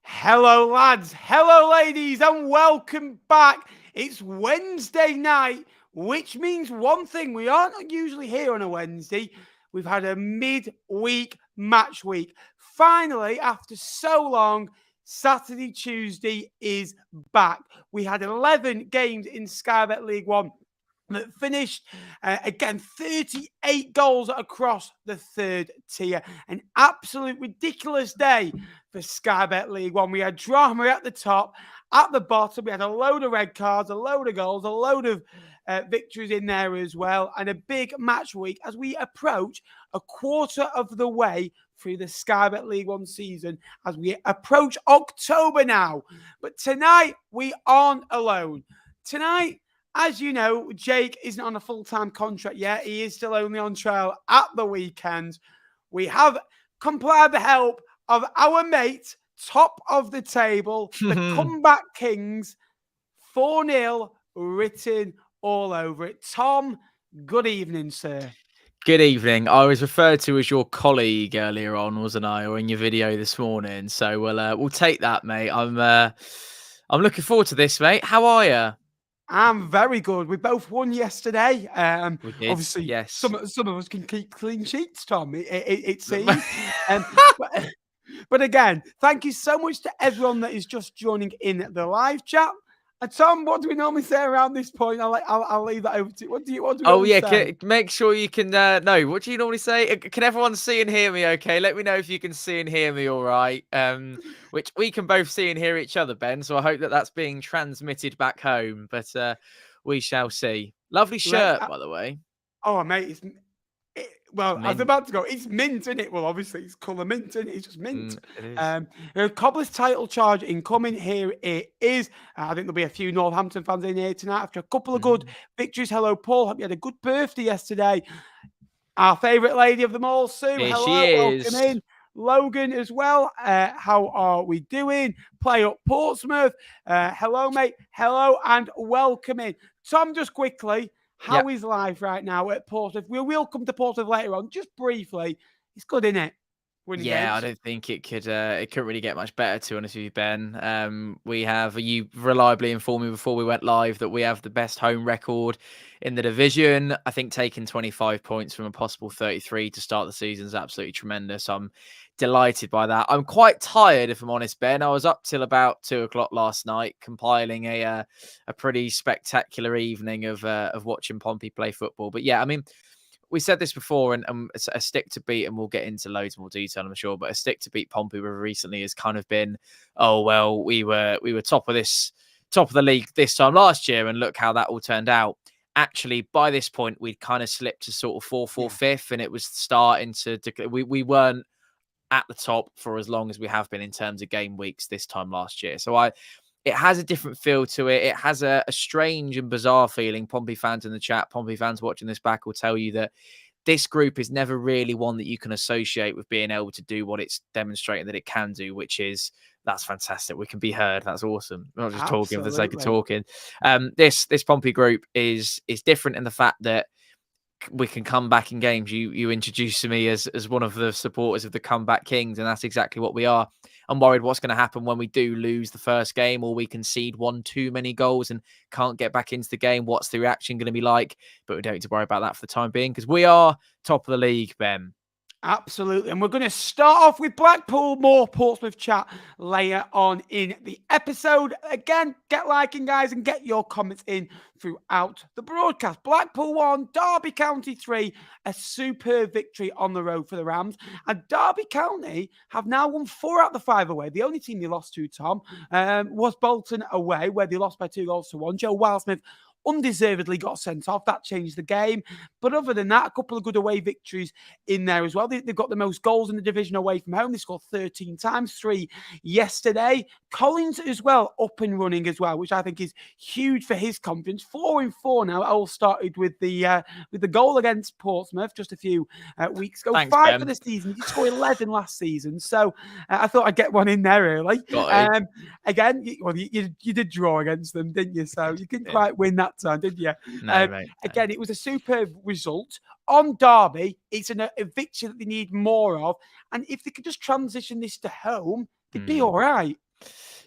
Hello, lads. Hello, ladies, and welcome back. It's Wednesday night, which means one thing. We aren't usually here on a Wednesday. We've had a mid-week match week. Finally, after so long, Saturday, Tuesday is back. We had 11 games in Sky Bet League One that finished, again, 38 goals across the third tier. An absolute ridiculous day for Sky Bet League One. We had drama at the top, at the bottom. We had a load of red cards, a load of goals, a load of victories in there as well, and a big match week as we approach a quarter of the way through the Sky Bet League One season, as we approach October now. But tonight, we aren't alone. Tonight, as you know, Jake isn't on a full-time contract yet. He is still only on trial at the weekend. We have complied the help of our mate, top of the table, the comeback kings, 4-0 written all over it. Tom, good evening, sir. Good evening. I was referred to as your colleague earlier on, wasn't I, or in your video this morning? So we'll take that, mate. I'm looking forward to this, mate. How are you? I'm very good. We both won yesterday. We did, obviously, yes. Some of us can keep clean sheets, Tom. It seems. But again, thank you so much to everyone that is just joining in the live chat. And Tom, what do we normally say around this point? I'll leave that over to you. What do you say? Make sure you can no. What do you normally say? Can everyone see and hear me? Okay, let me know if you can see and hear me. All right. Which we can both see and hear each other, Ben. So I hope that that's being transmitted back home. But we shall see. Lovely shirt, by the way. Oh, mate, mint. I was about to go. It's mint, isn't it? Well, obviously, it's colour mint, isn't it? It's just mint. It is. Cobbler's title charge incoming. Here it is. I think there'll be a few Northampton fans in here tonight after a couple of good victories. Hello, Paul. Hope you had a good birthday yesterday. Our favourite lady of them all, Sue. Here hello, she is. welcome in. Logan as well. How are we doing? Play up Portsmouth. Hello, mate. Hello and welcome in. Tom, just quickly. How is life right now at Portsmouth? We will come to Portsmouth later on. Just briefly, it's good, isn't it? Games. I don't think it could. It couldn't really get much better, to be honest with you, Ben. You reliably informed me before we went live that we have the best home record in the division. I think taking 25 points from a possible 33 to start the season is absolutely tremendous. I'm delighted by that. I'm quite tired, if I'm honest, Ben. I was up till about 2:00 last night compiling a pretty spectacular evening of watching Pompey play football. But yeah, I mean, we said this before, and a stick to beat, and we'll get into loads more detail, I'm sure. But a stick to beat Pompey recently has kind of been, oh well, we were top of the league this time last year, and look how that all turned out. Actually, by this point, we'd kind of slipped to sort of 4th or 5th, and it was starting to we weren't at the top for as long as we have been in terms of game weeks this time last year. So it has a different feel to it. It has a strange and bizarre feeling. Pompey fans in the chat, Pompey fans watching this back will tell you that this group is never really one that you can associate with being able to do what it's demonstrating that it can do, which is, that's fantastic. We can be heard. That's awesome. We're not just talking for the sake of talking. This Pompey group is different in the fact that we can come back in games. You introduced to me as one of the supporters of the comeback kings, and that's exactly what we are. I'm worried what's going to happen when we do lose the first game, or we concede one too many goals and can't get back into the game. What's the reaction going to be like? But we don't need to worry about that for the time being, because we are top of the league, Ben. Absolutely. And we're going to start off with Blackpool, more Portsmouth chat later on in the episode. Again, get liking, guys, and get your comments in throughout the broadcast. Blackpool 1, Derby County 3, a superb victory on the road for the Rams. And Derby County have now won 4 out of the 5 away. The only team they lost to, Tom, was Bolton away, where they lost by 2-1. Joe Wildsmith undeservedly got sent off. That changed the game. But other than that, a couple of good away victories in there as well. They've got the most goals in the division away from home. They scored 13 times, 3 yesterday. Collins as well, up and running as well, which I think is huge for his confidence. 4 in 4 now. It all started with the goal against Portsmouth just a few weeks ago. Thanks, 5 Ben. for the season. He scored 11 last season. So I thought I'd get one in there early. Again, you did draw against them, didn't you? So you couldn't quite win that time, did you? No, mate. Again, it was a superb result. On Derby, it's a victory that they need more of. And if they could just transition this to home, they'd be all right.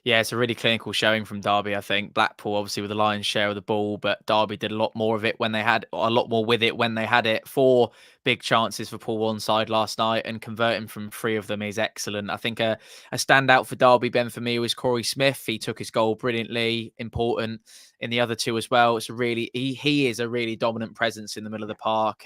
Yeah, it's a really clinical showing from Derby, I think. Blackpool, obviously, with the lion's share of the ball, but Derby did a lot more of it when they had, a lot more with it when they had it. 4 big chances for Paul Onside last night, and converting from 3 of them is excellent. I think a standout for Derby, Ben, for me, was Corey Smith. He took his goal brilliantly, important in the other 2 as well. It's a really, he is a really dominant presence in the middle of the park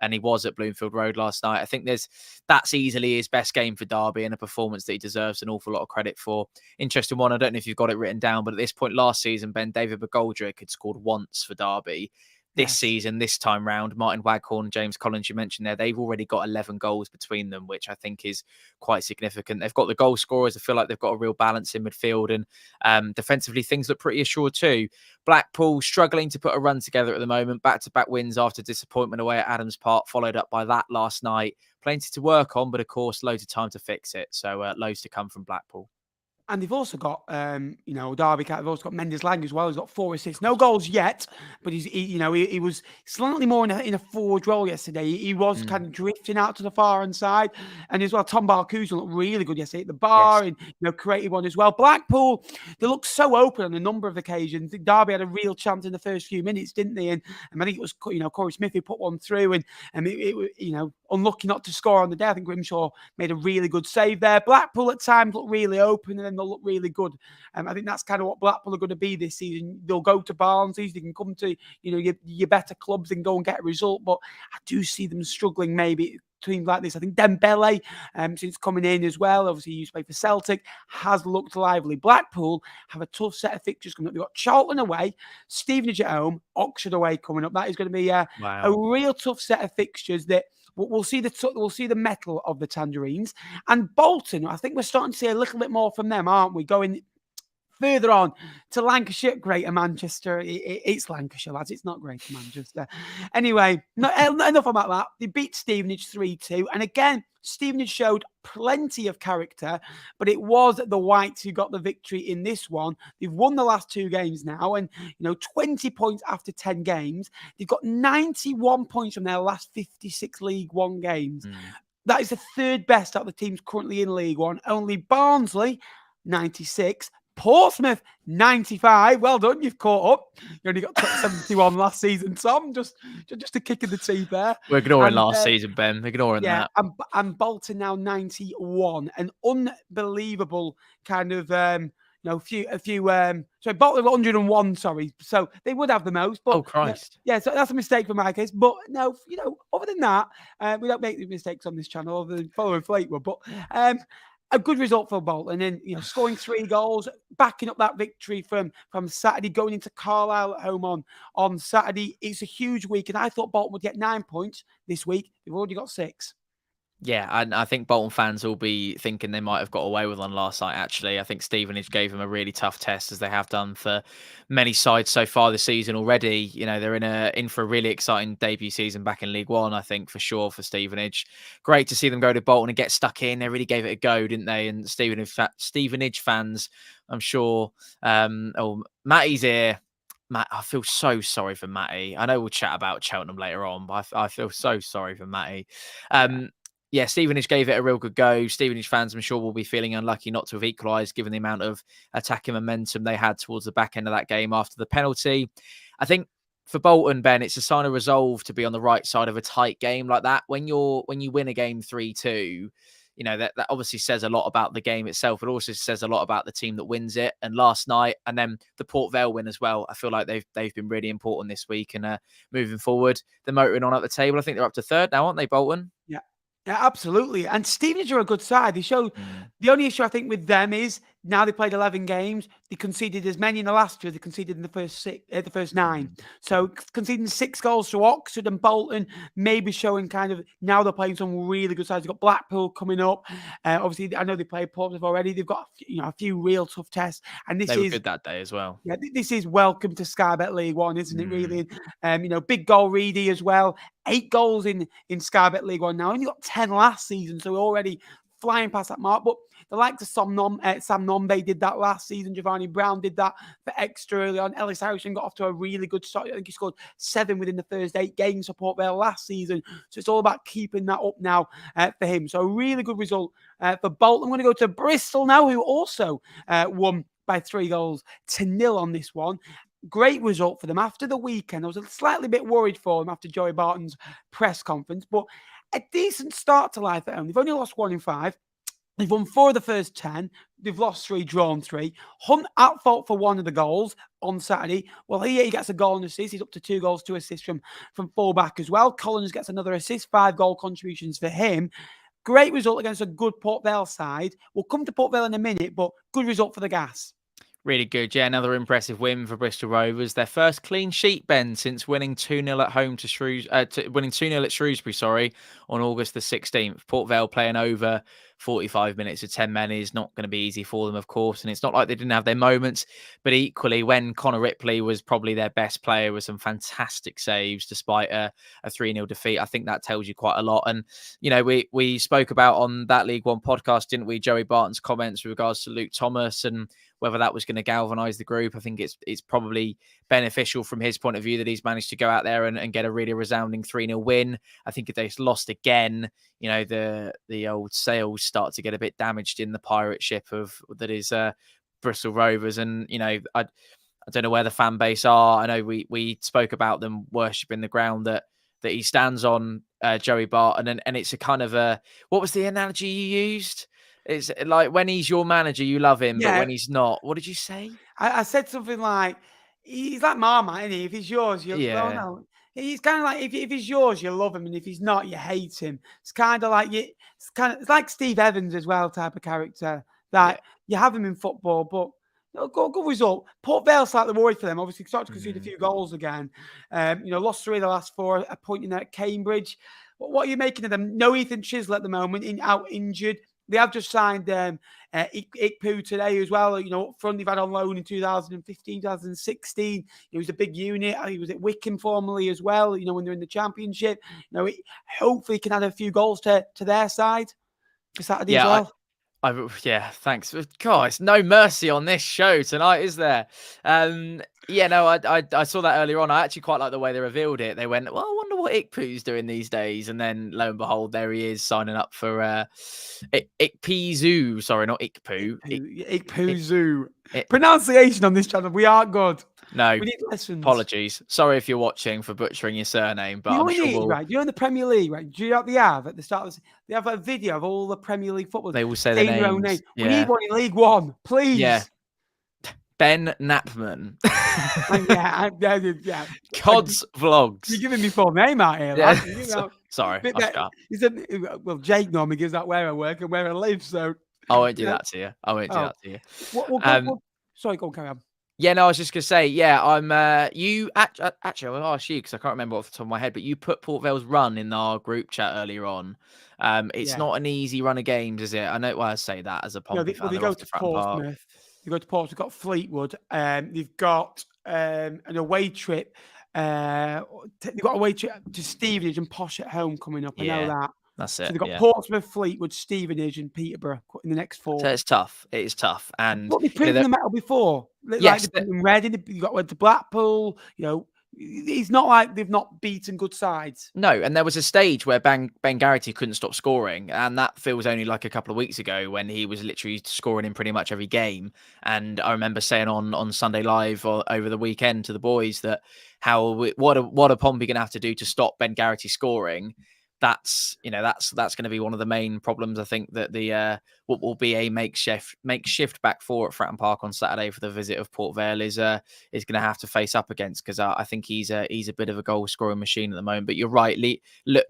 and he was at Bloomfield Road last night. I think that's easily his best game for Derby and a performance that he deserves an awful lot of credit for. Interesting one. I don't know if you've got it written down, but at this point last season, Ben, David McGoldrick had scored once for Derby. This season, this time round, Martin Waghorn, James Collins, you mentioned there, they've already got 11 goals between them, which I think is quite significant. They've got the goal scorers. I feel like they've got a real balance in midfield, and defensively, things look pretty assured too. Blackpool struggling to put a run together at the moment. Back-to-back wins after disappointment away at Adams Park, followed up by that last night. Plenty to work on, but of course, loads of time to fix it. So loads to come from Blackpool. And they've also got, Derby. They've also got Mendes Lang as well. He's got 4 assists. No goals yet, but he was slightly more in a forward role yesterday. He was kind of drifting out to the far hand side, and as well, Tom Barcusa looked really good yesterday at the bar, and creative one as well. Blackpool, they looked so open on a number of occasions. Derby had a real chance in the first few minutes, didn't they? And I think it was Corey Smith who put one through, and it unlucky not to score on the day. I think Grimshaw made a really good save there. Blackpool at times looked really open, and then they'll look really good. I think that's kind of what Blackpool are going to be this season. They'll go to Barnsley, they can come to your better clubs and go and get a result. But I do see them struggling maybe teams like this. I think Dembele, since coming in as well, obviously he used to play for Celtic, has looked lively. Blackpool have a tough set of fixtures coming up. They've got Charlton away, Stevenage at home, Oxford away coming up. That is going to be a real tough set of fixtures that we'll see the metal of the Tangerines. And Bolton, I think we're starting to see a little bit more from them, aren't we? Going further on to Lancashire, Greater Manchester. It's Lancashire, lads. It's not Greater Manchester. Anyway, enough about that. They beat Stevenage 3-2. And again, Stevenage showed plenty of character, but it was the Whites who got the victory in this one. They've won the last 2 games now, and 20 points after 10 games. They've got 91 points from their last 56 League One games. That is the 3rd best out of the teams currently in League One. Only Barnsley, 96. Portsmouth, 95. Well done, you've caught up. You only got 71 last season, Tom. Just a kick in the teeth there. We're ignoring last season, Ben. Ignoring that. And Bolton now 91. An unbelievable kind of sorry, Bolton 101, sorry. So they would have the most. But, oh, Christ. So that's a mistake for my case. But no, other than that, we don't make mistakes on this channel other than following Fleetwood. But a good result for Bolton, and scoring 3 goals, backing up that victory from Saturday, going into Carlisle at home on Saturday. It's a huge week, and I thought Bolton would get 9 points this week. They've already got 6. Yeah, and I think Bolton fans will be thinking they might have got away with one last night, actually. I think Stevenage gave them a really tough test, as they have done for many sides so far this season already. They're in for a really exciting debut season back in League One, I think, for sure, for Stevenage. Great to see them go to Bolton and get stuck in. They really gave it a go, didn't they? And Stevenage fans, I'm sure, Matty's here. Matt, I feel so sorry for Matty. I know we'll chat about Cheltenham later on, but I feel so sorry for Matty. Yeah, Stevenage gave it a real good go. Stevenage fans, I'm sure, will be feeling unlucky not to have equalised, given the amount of attacking momentum they had towards the back end of that game after the penalty. I think for Bolton, Ben, it's a sign of resolve to be on the right side of a tight game like that. When you win a game 3-2, that obviously says a lot about the game itself. It also says a lot about the team that wins it. And last night, and then the Port Vale win as well, I feel like they've been really important this week. And moving forward, they're motoring on at the table. I think they're up to 3rd now, aren't they, Bolton? Yeah. Yeah, absolutely. And Stevenage are a good side. They show the only issue I think with them is now they played 11 games. They conceded as many in the last 2 as they conceded in the first 9. So conceding 6 goals to Oxford and Bolton, maybe showing kind of now they're playing some really good sides. They've got Blackpool coming up. Obviously, I know they played Portsmouth already. They've got a few real tough tests. And they were good that day as well. Yeah, this is welcome to Sky Bet League One, isn't it? Really, big goal Reedy as well. 8 goals in Sky Bet League One now. Only got 10 last season, so already flying past that mark. But the likes of Sam Nombe did that last season. Giovanni Brown did that for Exeter early on. Ellis Harrison got off to a really good start. I think he scored 7 within the first 8 games for Port Vale last season. So it's all about keeping that up now for him. So a really good result for Bolton. I'm going to go to Bristol now, who also won by 3-0 on this one. Great result for them after the weekend. I was a slightly bit worried for them after Joey Barton's press conference, but a decent start to life at home. They've only lost 1 in 5. They've won 4 of the first 10. They've lost 3, drawn 3. Hunt at fault for 1 of the goals on Saturday. Well, he gets a goal and assist. He's up to 2 goals, 2 assists from fullback as well. Collins gets another assist, 5 goal contributions for him. Great result against a good Port Vale side. We'll come to Port Vale in a minute, but good result for the Gas. Really good. Yeah, another impressive win for Bristol Rovers. Their first clean sheet, Ben, since winning 2-0 at home to winning 2-0 at Shrewsbury, on August the 16th. Port Vale playing over 45 minutes of 10 men is not going to be easy for them, of course. And it's not like they didn't have their moments, but equally, when Connor Ripley was probably their best player with some fantastic saves despite a 3-0 defeat, I think that tells you quite a lot. And, you know, we spoke about on that League One podcast, didn't we, Joey Barton's comments with regards to Luke Thomas and whether that was going to galvanise the group. I think it's probably beneficial from his point of view that he's managed to go out there and get a really resounding 3-0 win. I think if they lost again, you know, the old sails start to get a bit damaged in the pirate ship that is Bristol Rovers. And, you know, I don't know where the fan base are. I know we spoke about them worshipping the ground that he stands on, Joey Barton, and it's a kind of a, what was the analogy you used? It's like when he's your manager, you love him, but when he's not, what did you say? I said something like, he's like Marmite, isn't he? If he's yours, you'll no. He's kind of like, if he's yours, you love him, and if he's not, you hate him. It's kind of like it's like Steve Evans as well, type of character. That you have him in football, but good result. Port Vale slightly worried for them. Obviously, started to concede a few goals again. You know, lost 3 of the last 4. A point in there at Cambridge. What are you making of them? No Ethan Chisler at the moment, out injured. They have just signed Ikpu today as well. You know, up front, they've had on loan in 2015, 2016. He was a big unit. He was at Wycombe formerly as well, you know, when they're in the Championship. You know, hopefully can add a few goals to their side for Saturday as well. Thanks. God, it's no mercy on this show tonight, is there? I saw that earlier on. I actually quite like the way they revealed it. They went, well, I wonder what Ikpu's doing these days. And then lo and behold, there he is signing up for Ikpeazu. Sorry, not Ikpu. Ikpeazu. Pronunciation on this channel, we aren't good. No, we need lessons. Apologies. Sorry if you're watching for butchering your surname, but I'm sure right? You're in the Premier League, right? Do you know what they have at the start of they have a video of all the Premier League footballers. They will say their names. Own name. We need one in League One, please. Yeah. Ben Knapman. yeah. Cods Vlogs. You're giving me full name out here. Yeah. Sorry. Well, Jake normally gives out where I work and where I live, so I won't do that to you. I won't do that to you. Sorry, go on, carry on. Yeah, no, I was just going to say, I'm, you, actually, I'll ask you, because I can't remember off the top of my head, but you put Port Vale's run in our group chat earlier on. It's not an easy run of games, is it? I know why I say that as a Pompey fan. They go to Portsmouth. They go to Portsmouth, they've got Fleetwood. They've got an away trip. They've got a away trip to Stevenage and Posh at home coming up. I know that. That's it. So they've got Portsmouth, Fleetwood, Stevenage, and Peterborough in the next 4. So it's tough. It is tough. And they've proven the metal before. Yes. Like in Reading, you went to Blackpool. You know, it's not like they've not beaten good sides. No, and there was a stage where Ben Garrity couldn't stop scoring, and that feels only like a couple of weeks ago when he was literally scoring in pretty much every game. And I remember saying on Sunday Live or over the weekend to the boys that what are Pompey going to have to do to stop Ben Garrity scoring? That's going to be one of the main problems. I think that what will be a makeshift back 4 at Fratton Park on Saturday for the visit of Port Vale is going to have to face up against, because I think he's a bit of a goal scoring machine at the moment. But you're right,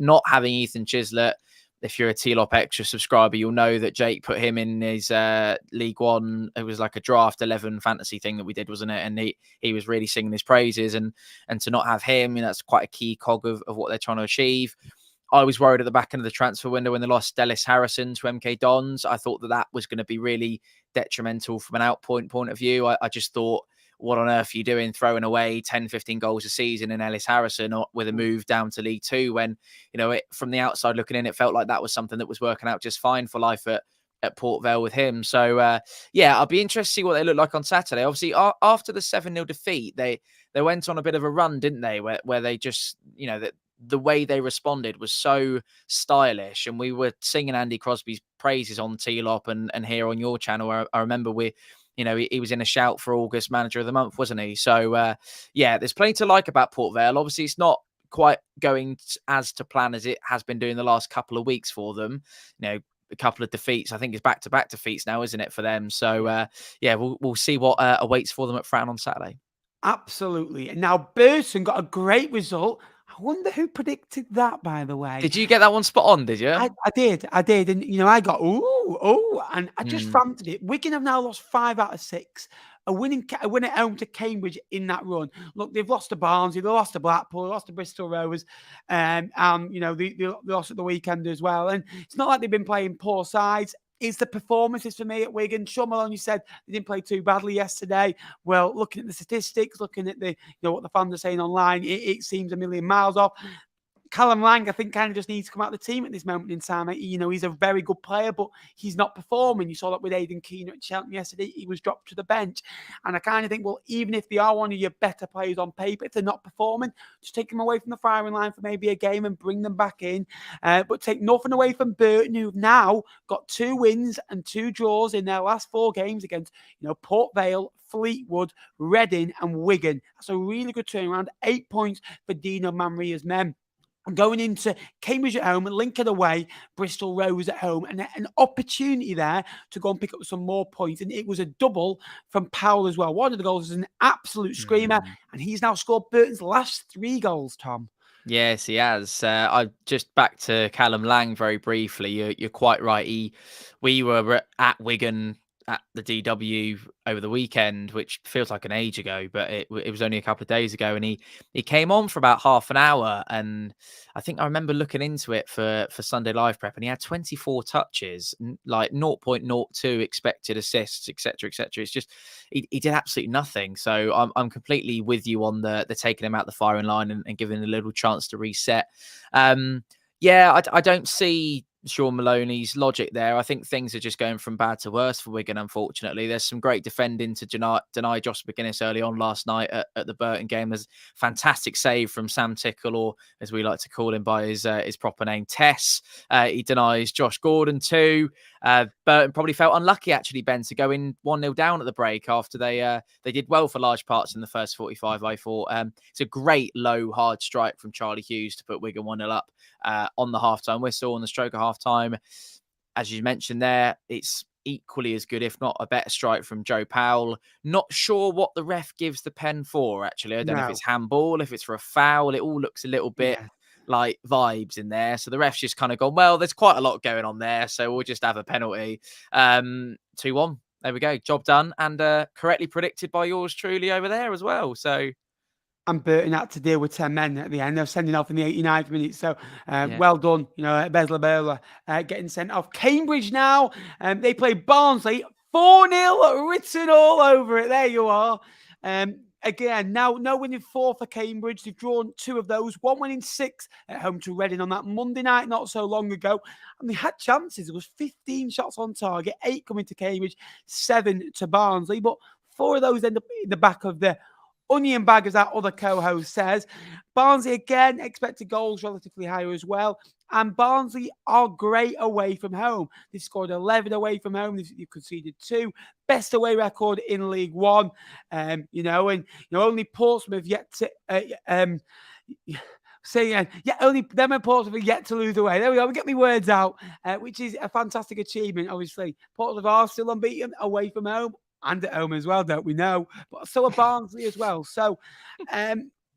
not having Ethan Chislett. If you're a T-Lop Extra subscriber, you'll know that Jake put him in his League One. It was like a draft 11 fantasy thing that we did, wasn't it? And he was really singing his praises, and to not have him, that's quite a key cog of what they're trying to achieve. I was worried at the back end of the transfer window when they lost Ellis Harrison to MK Dons. I thought that was going to be really detrimental from an point of view. I just thought what on earth are you doing throwing away 10, 15 goals a season in Ellis Harrison or with a move down to League Two when, from the outside looking in, it felt like that was something that was working out just fine for life at Port Vale with him. So, I'll be interested to see what they look like on Saturday. Obviously, after the 7-0 defeat, they went on a bit of a run, didn't they? Where they just, the way they responded was so stylish. And we were singing Andy Crosby's praises on T-Lop and here on your channel. I remember he was in a shout for August Manager of the Month, wasn't he? So, there's plenty to like about Port Vale. Obviously, it's not quite going as to plan as it has been doing the last couple of weeks for them. A couple of defeats. I think it's back-to-back defeats now, isn't it, for them? So, we'll see what awaits for them at Fratton on Saturday. Absolutely. And now Burton got a great result. I wonder who predicted that, by the way. Did you get that one spot on, did you? I did. And, I got, and I just fancied it. Wigan have now lost 5 out of 6. A win at home to Cambridge in that run. Look, they've lost to Barnsley, they lost to Blackpool, they lost to Bristol Rovers, they lost at the weekend as well. And it's not like they've been playing poor sides. It's the performances for me at Wigan. Sean Maloney said they didn't play too badly yesterday. Well, looking at the statistics, looking at what the fans are saying online, it seems a million miles off. Callum Lang, I think, kind of just needs to come out of the team at this moment in time. He's a very good player, but he's not performing. You saw that with Aidan Keener at Cheltenham yesterday. He was dropped to the bench. And I kind of think, well, even if they are one of your better players on paper, if they're not performing, just take them away from the firing line for maybe a game and bring them back in. But take nothing away from Burton, who've now got 2 wins and 2 draws in their last 4 games against, Port Vale, Fleetwood, Reading and Wigan. That's a really good turnaround. 8 points for Dino Manria's men. Going into Cambridge at home, Lincoln away, Bristol Rovers at home, and an opportunity there to go and pick up some more points. And it was a double from Powell as well. One of the goals is an absolute screamer, and he's now scored Burton's last 3 goals, Tom. Yes, he has. I just back to Callum Lang very briefly. You're quite right. We were at Wigan at the DW over the weekend, which feels like an age ago, but it was only a couple of days ago. And he came on for about half an hour. And I think I remember looking into it for Sunday Live Prep, and he had 24 touches, like 0.02 expected assists, etc., etc. It's just, he did absolutely nothing. So I'm completely with you on the taking him out the firing line and giving him a little chance to reset. I don't see Sean Maloney's logic there. I think things are just going from bad to worse for Wigan, unfortunately. There's some great defending to deny Josh McGuinness early on last night at the Burton game. There's a fantastic save from Sam Tickle, or as we like to call him by his proper name, Tess. He denies Josh Gordon too. Burton probably felt unlucky, actually, Ben, to go in 1-0 down at the break after they did well for large parts in the first 45, I thought. It's a great low, hard strike from Charlie Hughes to put Wigan 1-0 up on the halftime whistle, on the stroke of halftime. As you mentioned there, it's equally as good, if not a better strike from Joe Powell. Not sure what the ref gives the pen for, actually. I don't know if it's handball, if it's for a foul. It all looks a little bit like vibes in there. So the ref's just kind of gone, well, there's quite a lot going on there, so we'll just have a penalty. 2-1. There we go. Job done. And correctly predicted by yours truly over there as well. So... And Burton had to deal with 10 men at the end. They're sending off in the 89th minute. So well done, Bezla Burla getting sent off. Cambridge now, they play Barnsley. 4-0 written all over it. There you are. Again, now no winning 4 for Cambridge. They've drawn 2 of those. 1 winning 6 at home to Reading on that Monday night not so long ago. And they had chances. There was 15 shots on target, 8 coming to Cambridge, 7 to Barnsley. But 4 of those end up in the back of the onion bag, as our other co-host says. Barnsley, again, expected goals relatively higher as well. And Barnsley are great away from home. They've scored 11 away from home. They've conceded 2. Best away record in League One. Only Portsmouth yet to... only them and Portsmouth are yet to lose away. There we go. We get my words out, which is a fantastic achievement, obviously. Portsmouth are still unbeaten away from home. And at home as well, don't we know? But so are Barnsley as well. So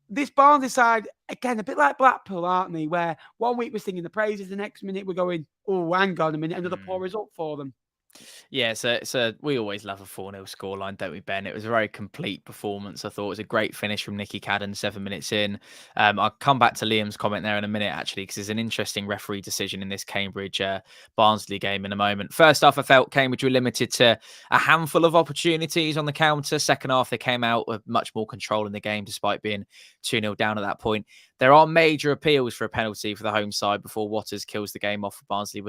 this Barnsley side, again, a bit like Blackpool, aren't they? Where 1 week we're singing the praises, the next minute we're going, oh, hang on a minute, another poor result for them. Yeah, we always love a 4-0 scoreline, don't we, Ben? It was a very complete performance. I thought it was a great finish from Nicky Cadden 7 minutes in. I'll come back to Liam's comment there in a minute, actually, because there's an interesting referee decision in this Cambridge Barnsley game in a moment. First half, I felt Cambridge were limited to a handful of opportunities on the counter. Second half, they came out with much more control in the game, despite being 2-0 down at that point. There are major appeals for a penalty for the home side before Waters kills the game off for Barnsley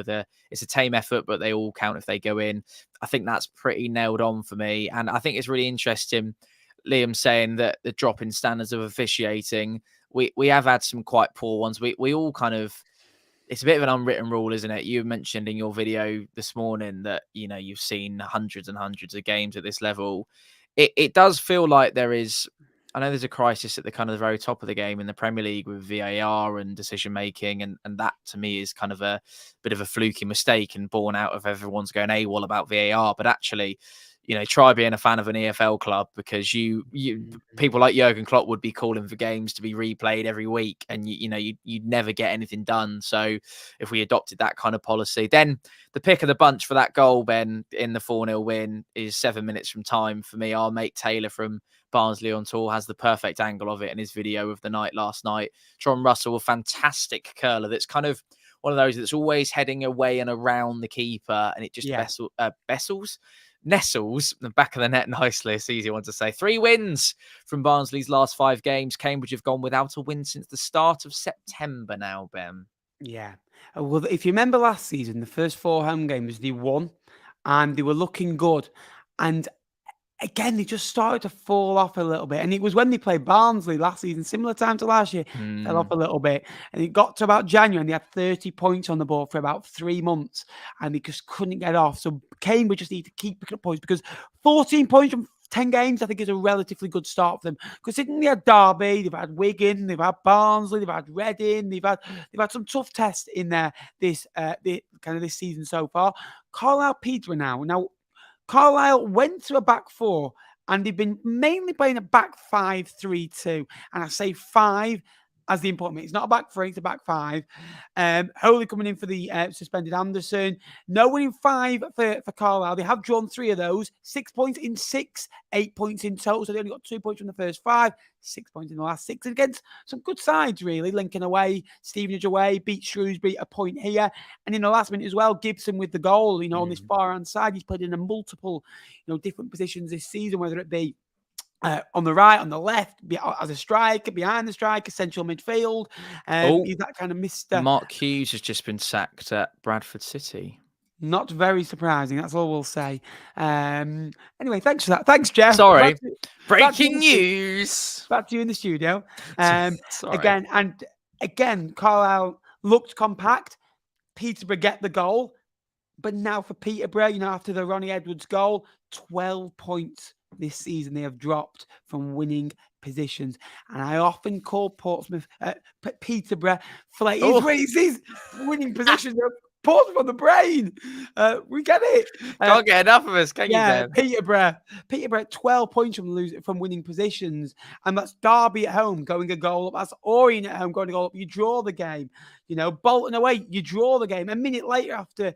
it's a tame effort, but they all count if they go in. I think that's pretty nailed on for me. And I think it's really interesting, Liam saying that the drop in standards of officiating, we have had some quite poor ones. We all kind of, it's a bit of an unwritten rule, isn't it? You mentioned in your video this morning that, you've seen hundreds and hundreds of games at this level. It does feel like I know there's a crisis at the kind of the very top of the game in the Premier League with VAR and decision making, and that to me is kind of a bit of a fluky mistake and born out of everyone's going AWOL about VAR. But actually, try being a fan of an EFL club, because you people like Jurgen Klopp would be calling for games to be replayed every week, and you'd never get anything done. So if we adopted that kind of policy, then the pick of the bunch for that goal, Ben, in the 4-0 win is 7 minutes from time for me. Our mate Taylor from Barnsley on tour has the perfect angle of it in his video of the night last night. John Russell, a fantastic curler that's kind of one of those that's always heading away and around the keeper, and it just nestles the back of the net nicely. It's an easy one to say. 3 wins from Barnsley's last 5 games. Cambridge have gone without a win since the start of September now, Ben. Yeah. Well, if you remember last season, the first 4 home games, they won and they were looking good. And again, they just started to fall off a little bit. And it was when they played Barnsley last season, similar time to last year, fell off a little bit. And it got to about January and they had 30 points on the board for about 3 months and they just couldn't get off. So Cambridge just need to keep picking up points, because 14 points from 10 games, I think, is a relatively good start for them. Considering they had Derby, they've had Wigan, they've had Barnsley, they've had Reading, they've had some tough tests in there this season so far. Carlisle, Peterborough now. Now, Carlisle went to a back 4 and they've been mainly playing a back 5-3-2. And I say 5 as the important bit. It's not a back 3, it's a back 5. Holy coming in for the suspended Anderson. No winning 5 for Carlisle. They have drawn 3 of those. 6 points in 6, 8 points in total. So they only got 2 points from the first 5, 6 points in the last 6. Against some good sides, really. Lincoln away, Stevenage away, beat Shrewsbury, a point here. And in the last minute as well, Gibson with the goal, on this far-hand side. He's played in a multiple, different positions this season, whether it be on the right, on the left, as a striker, behind the striker, central midfield. He's that kind of Mr. Mark Hughes has just been sacked at Bradford City. Not very surprising. That's all we'll say. Anyway, thanks for that. Thanks, Jeff. Sorry. Breaking news. Back to you in the studio. Again, Carlisle looked compact. Peterborough get the goal. But now for Peterborough, after the Ronnie Edwards goal, 12 points this season they have dropped from winning positions. And I often call Peterborough his winning positions. Portsmouth on the brain. We get it. Can't get enough of us, can you, Ben? Peterborough 12 points from winning positions. And that's Derby at home going a goal up. That's Orient at home going a goal up. You draw the game. Bolton away, you draw the game. A minute later after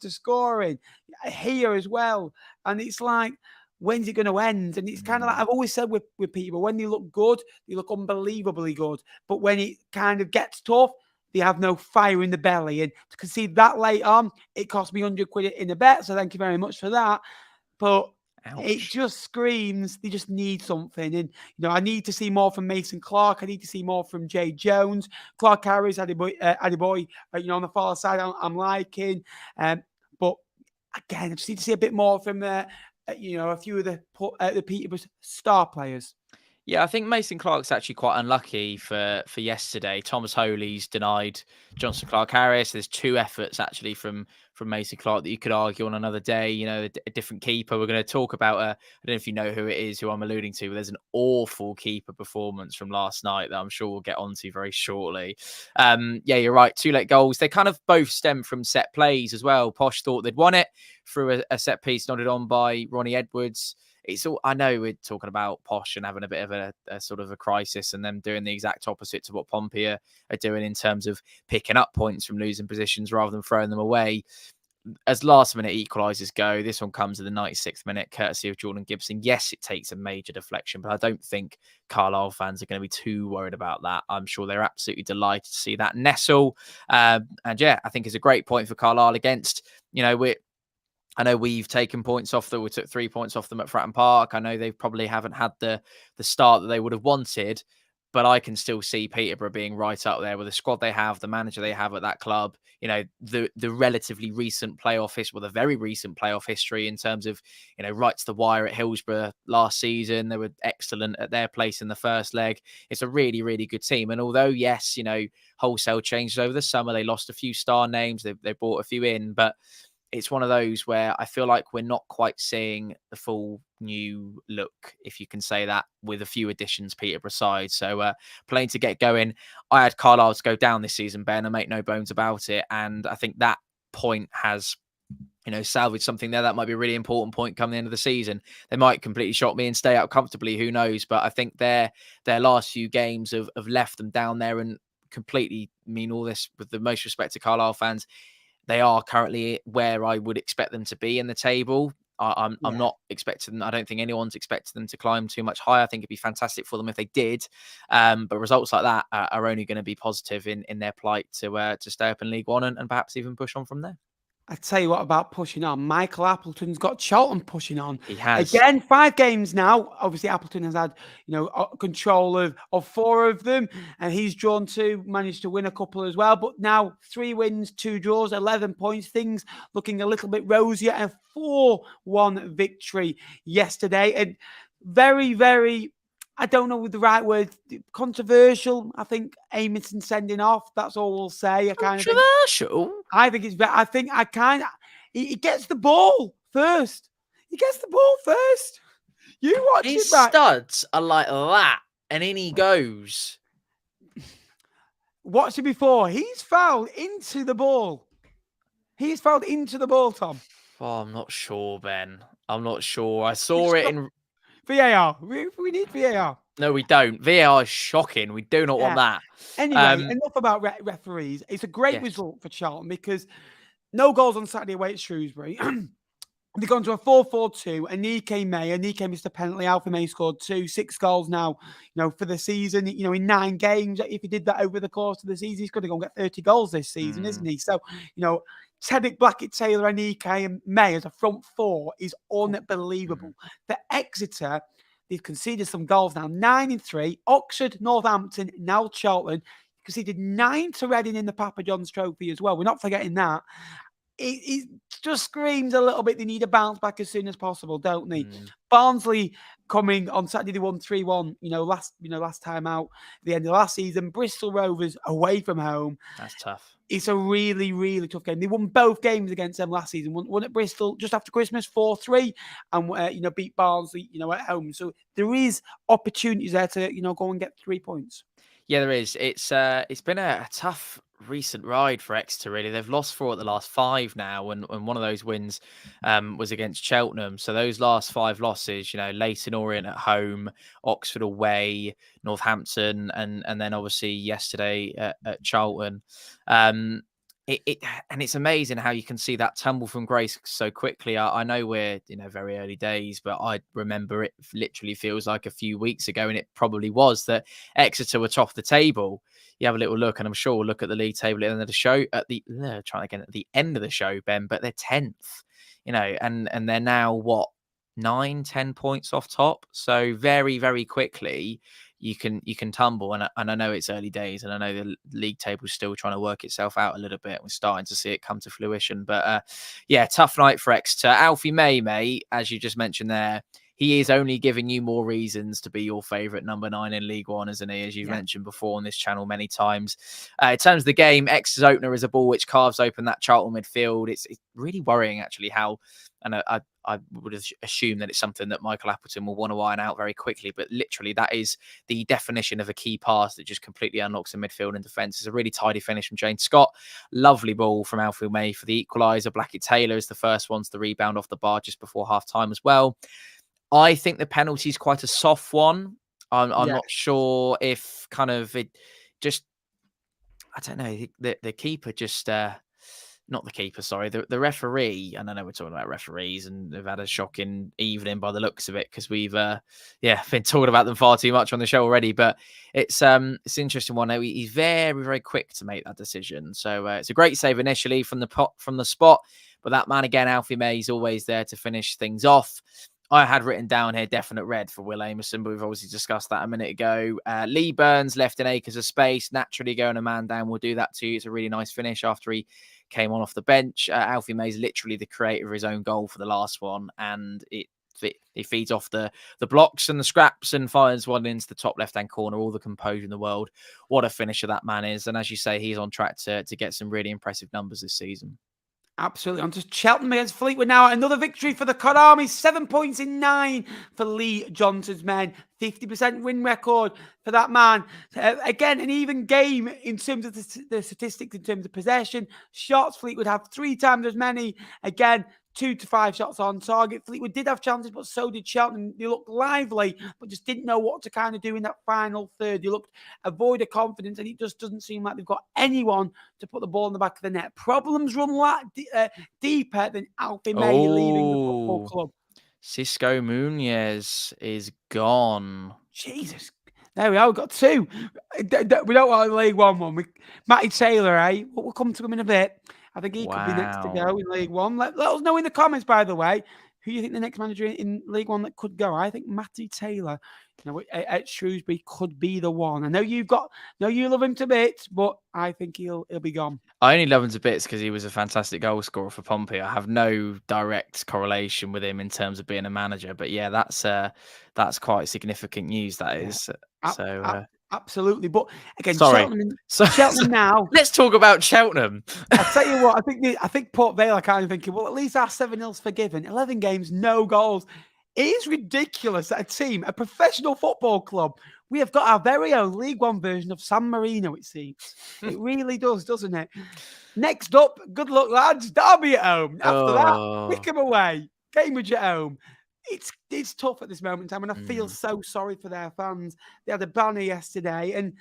scoring. Here as well. And it's like, when's it going to end? And it's kind of like I've always said with people, when they look good, they look unbelievably good. But when it kind of gets tough, they have no fire in the belly. And to concede that late on, it cost me 100 quid in a bet. So thank you very much for that. But it just screams they just need something. And, I need to see more from Mason Clark. I need to see more from Jay Jones. Clark Harris, Adebayo, on the far side, I'm liking. But again, I just need to see a bit more from a few of the Peterborough star players. Yeah, I think Mason Clark's actually quite unlucky for yesterday. Thomas Holy's denied Johnson Clark-Harris. There's 2 efforts actually from Mason Clark that you could argue on another day. A different keeper. We're going to talk about, I don't know if you know who it is, who I'm alluding to, but there's an awful keeper performance from last night that I'm sure we'll get onto very shortly. Yeah, you're right. 2 late goals. They kind of both stem from set plays as well. Posh thought they'd won it through a set piece nodded on by Ronnie Edwards. I know we're talking about Posh and having a bit of a sort of a crisis and them doing the exact opposite to what Pompey are doing in terms of picking up points from losing positions rather than throwing them away. as last-minute equalisers go, this one comes in the 96th minute, courtesy of Jordan Gibson. Yes, it takes a major deflection, but I don't think Carlisle fans are going to be too worried about that. I'm sure they're absolutely delighted to see that nestle. And yeah, I think it's a great point for Carlisle against, I know we've taken points off them. We took 3 points off them at Fratton Park. I know they probably haven't had the start that they would have wanted, but I can still see Peterborough being right up there with the squad they have, the manager they have at that club. The relatively recent playoff history, the very recent playoff history in terms of, right to the wire at Hillsborough last season. They were excellent at their place in the first leg. It's a really, really good team. And although, yes, wholesale changes over the summer, they lost a few star names. They brought a few in, but it's one of those where I feel like we're not quite seeing the full new look, if you can say that, with a few additions Peterborough side. So playing to get going. I had Carlisle to go down this season, Ben. I make no bones about it. And I think that point has, salvaged something there. That might be a really important point come the end of the season. They might completely shock me and stay out comfortably. Who knows? But I think their last few games have left them down there, and completely mean all this with the most respect to Carlisle fans. They are currently where I would expect them to be in the table. I'm not expecting them. I don't think anyone's expected them to climb too much higher. I think it'd be fantastic for them if they did. But results like that are only going to be positive in their plight to stay up in League One and perhaps even push on from there. I tell you what about pushing on. Michael Appleton's got Charlton pushing on. He has. Again, 5 games now. Obviously, Appleton has had, control of 4 of them, and he's drawn 2, managed to win a couple as well. But now 3 wins, 2 draws, 11 points. Things looking a little bit rosier. A 4-1 victory yesterday. And very, very, I don't know the right word, controversial. I think Amundsen sending off. That's all we'll say. Controversial? I think it's. I think I kind of. He gets the ball first. He gets the ball first. You watch His it back. studs are like that, and in he goes. Watch it before. He's fouled into the ball. He's fouled into the ball, Tom. Oh, I'm not sure, Ben. I'm not sure. I saw it in VAR. We need VAR. No, we don't. VAR is shocking. We do not want that. Anyway, enough about referees. It's a great result for Charlton because no goals on Saturday away at Shrewsbury. They've gone to a 4-4-2. Anike missed a penalty. Alfie May scored 2, 6 goals now, for the season, in 9 games. If he did that over the course of the season, he's going to go and get 30 goals this season, isn't he? So, Teddick, Blackett, Taylor, Anike and May as a front 4 is unbelievable. For Exeter, they've conceded some goals now, 9-3. Oxford, Northampton, now Charlton. Conceded 9 to Reading in the Papa John's Trophy as well. We're not forgetting that. It just screams a little bit. They need a bounce back as soon as possible, don't they? Barnsley coming on Saturday, they won 3-1. Last time out at the end of last season. Bristol Rovers away from home. That's tough. It's a really, really tough game. They won both games against them last season. Won at Bristol just after Christmas, 4-3, and beat Barnsley, at home. So there is opportunities there to, go and get 3 points. Yeah, there is. It's been a tough recent ride for Exeter, really. They've lost 4 at the last 5 now, and one of those wins was against Cheltenham. So those last 5 losses, Leyton, Orient at home, Oxford away, Northampton, and then obviously yesterday at Charlton. And it's amazing how you can see that tumble from grace so quickly. I know we're very early days, but I remember it literally feels like a few weeks ago, and it probably was, that Exeter were top of the table. You have a little look, and I'm sure we'll look at the league table at the end of the show. At the end of the show, Ben, but they're 10th, and they're now 9-10 points off top. So very, very quickly you can tumble, and I know it's early days, and I know the league table is still trying to work itself out a little bit. We're starting to see it come to fruition, but tough night for Exeter. Alfie May, mate, as you just mentioned there, he is only giving you more reasons to be your favourite number 9 in League One, isn't he? As you've mentioned before on this channel many times. In terms of the game, Exeter's opener is a ball which carves open that Charlton midfield. It's really worrying, actually, how, and I would assume that it's something that Michael Appleton will want to iron out very quickly, but literally that is the definition of a key pass that just completely unlocks the midfield and defence. It's a really tidy finish from James Scott. Lovely ball from Alfie May for the equaliser. Blackett Taylor is the first one to the rebound off the bar just before half-time as well. I think the penalty is quite a soft one. I'm not sure if kind of it just, I don't know, the keeper just not the keeper, sorry, the referee. And I know we're talking about referees and they've had a shocking evening by the looks of it because we've been talking about them far too much on the show already. But it's an interesting one. He's very, very quick to make that decision. So it's a great save initially from the spot. But that man again, Alfie May, is always there to finish things off. I had written down here definite red for Will Amerson, but we've obviously discussed that a minute ago. Lee Burns left in acres of space. Naturally, going a man down will do that too. It's a really nice finish after he came on off the bench. Alfie May's literally the creator of his own goal for the last one, and he feeds off the blocks and the scraps and fires one into the top left-hand corner. All the composure in the world. What a finisher that man is. And as you say, he's on track to get some really impressive numbers this season. Absolutely. On to Cheltenham against Fleetwood now. Another victory for the Cod Army. 7 points in 9 for Lee Johnson's men. 50% win record for that man. Again, an even game in terms of the statistics, in terms of possession. Shots, Fleetwood have 3 times as many. Again, 2 to 5 shots on target. Fleetwood did have chances, but so did Cheltenham. They looked lively, but just didn't know what to kind of do in that final third. They looked a void of confidence, and it just doesn't seem like they've got anyone to put the ball in the back of the net. Problems run deeper than Alfie May leaving the football club. Cisco Munoz is gone. Jesus. There we are. We've got 2. We don't want a League One. Matty Taylor, eh? We'll come to him in a bit. I think he could be next to go in League One. Let us know in the comments, by the way, who you think the next manager in League One that could go. I think Matty Taylor, at Shrewsbury could be the one. I know you love him to bits, but I think he'll be gone. I only love him to bits because he was a fantastic goal scorer for Pompey. I have no direct correlation with him in terms of being a manager, but yeah, that's quite significant news. That is. Absolutely, but again, sorry. Cheltenham now. Let's talk about Cheltenham. I'll tell you what. I think Port Vale are kind of thinking, well, at least our 7-0's forgiven. 11 games, no goals. It is ridiculous that a professional football club, we have got our very own League One version of San Marino. It seems it really does, doesn't it? Next up, good luck, lads. Derby at home. After that, Wycombe away. Cambridge at home. It's tough at this moment in time, and I feel so sorry for their fans. They had a banner yesterday, and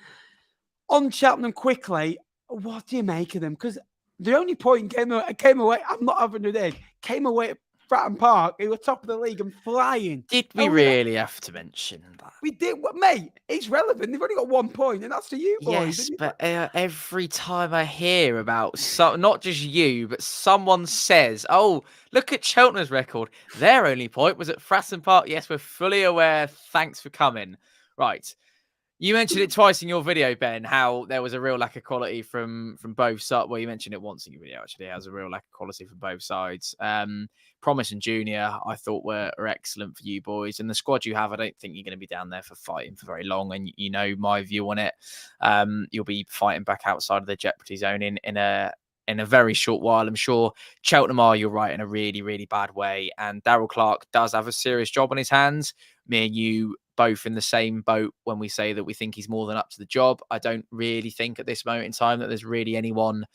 on Cheltenham quickly, what do you make of them? Because the only point came away. I'm not having it in. Came away at Fratton Park. They were top of the league and flying. Did we really have to mention that? We did, mate. It's relevant. They've only got 1 point, and that's to you boys. Yes, but every time I hear about not just you, but someone says, "Oh, look at Cheltenham's record. Their only point was at Fratton Park." Yes, we're fully aware. Thanks for coming. Right. You mentioned it twice in your video, Ben, how there was a real lack of quality from both sides. Well, you mentioned it once in your video, actually. There was a real lack of quality from both sides. Promise and Junior, I thought were excellent for you boys. And the squad you have, I don't think you're going to be down there for fighting for very long. And you know my view on it. You'll be fighting back outside of the jeopardy zone in a very short while. I'm sure Cheltenham are, you're right, in a really, really bad way. And Darryl Clark does have a serious job on his hands. Me and you both in the same boat when we say that we think he's more than up to the job. I don't really think at this moment in time that there's really anyone,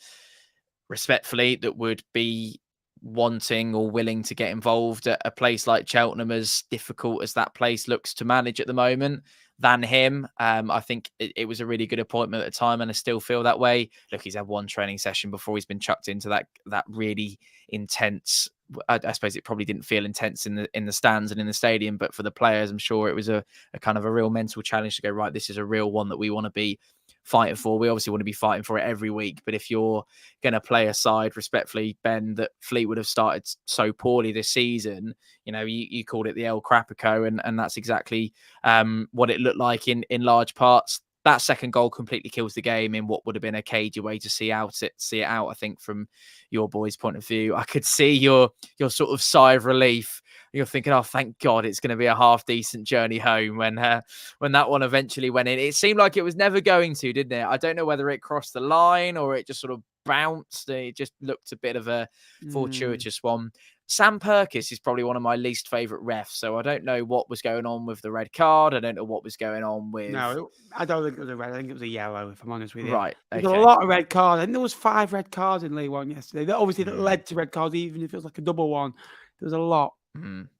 respectfully, that would be wanting or willing to get involved at a place like Cheltenham, as difficult as that place looks to manage at the moment, than him. I think it was a really good appointment at the time, and I still feel that way. Look, he's had 1 training session before he's been chucked into that really intense. I suppose it probably didn't feel intense in the stands and in the stadium, but for the players, I'm sure it was a kind of a real mental challenge to go, right, this is a real one that we want to be fighting for. We obviously want to be fighting for it every week, but if you're going to play a side, respectfully, Ben, that Fleetwood have started so poorly this season, you called it the El Crapico, and that's exactly what it looked like in large parts. That second goal completely kills the game in what would have been a cagey way to see it out. I think from your boys' point of view, I could see your sort of sigh of relief. You're thinking, oh, thank God it's going to be a half decent journey home when that one eventually went in. It seemed like it was never going to, didn't it? I don't know whether it crossed the line or it just sort of bounced. It just looked a bit of a fortuitous one. Sam Perkis is probably one of my least favourite refs, so I don't know what was going on with the red card. I don't know what was going on with... No, I don't think it was a red. I think it was a yellow, if I'm honest with you. Right, okay. There's a lot of red cards. I think there was 5 red cards in League One yesterday. That obviously that led to red cards, even if it was like a double one. There was a lot.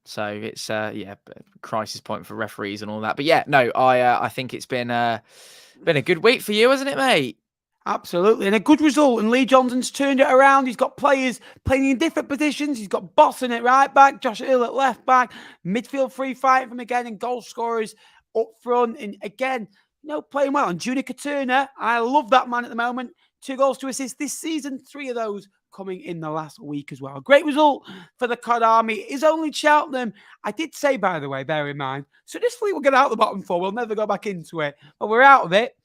So it's crisis point for referees and all that. But yeah, no, I think it's been a good week for you, hasn't it, mate? Absolutely. And a good result. And Lee Johnson's turned it around. He's got players playing in different positions. He's got Bolton at right back, Josh Hill at left back, midfield free fighting from again, and goal scorers up front. And again, playing well. And Junica Turner, I love that man at the moment. 2 goals, 2 assists this season. 3 of those coming in the last week as well. A great result for the Cod Army. It is only Cheltenham. I did say, by the way, bear in mind, so this Fleet will get out of the bottom 4. We'll never go back into it. But we're out of it.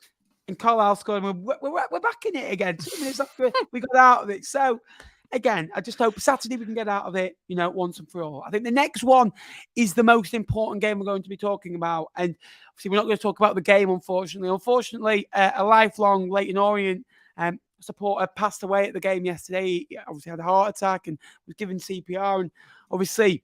And Carlisle scored, and we're back in it again. 2 minutes after we got out of it. So, again, I just hope Saturday we can get out of it, once and for all. I think the next one is the most important game we're going to be talking about. And obviously, we're not going to talk about the game, unfortunately. Unfortunately, a lifelong Leyton Orient supporter passed away at the game yesterday. He obviously had a heart attack and was given CPR. And obviously,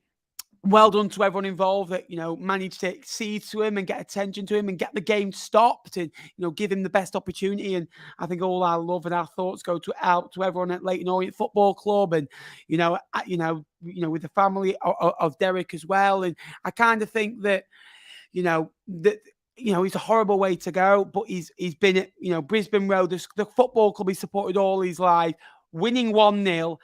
well done to everyone involved that, managed to see to him and get attention to him and get the game stopped and, give him the best opportunity. And I think all our love and our thoughts go out to everyone at Leyton Orient Football Club and, with the family of Derek as well. And I kind of think that, it's a horrible way to go, but he's been at, Brisbane Road, the football club he supported all his life, winning 1-0,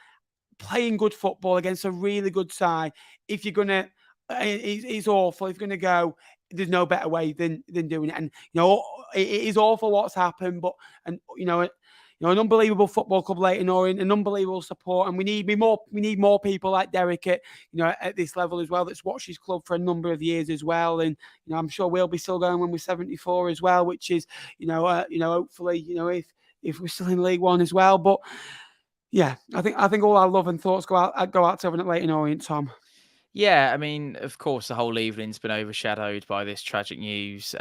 playing good football against a really good side. If you're going to, it's awful. If you're going to go, there's no better way than doing it. And, it is awful what's happened, but, an unbelievable football club, Leyton Orient, an unbelievable support. And we need more people like Derek at this level as well, that's watched his club for a number of years as well. And, I'm sure we'll be still going when we're 74 as well, which is, hopefully, if we're still in League One as well. But, yeah, I think all our love and thoughts go out to everyone at Leyton Orient, Tom. Yeah, I mean, of course, the whole evening's been overshadowed by this tragic news.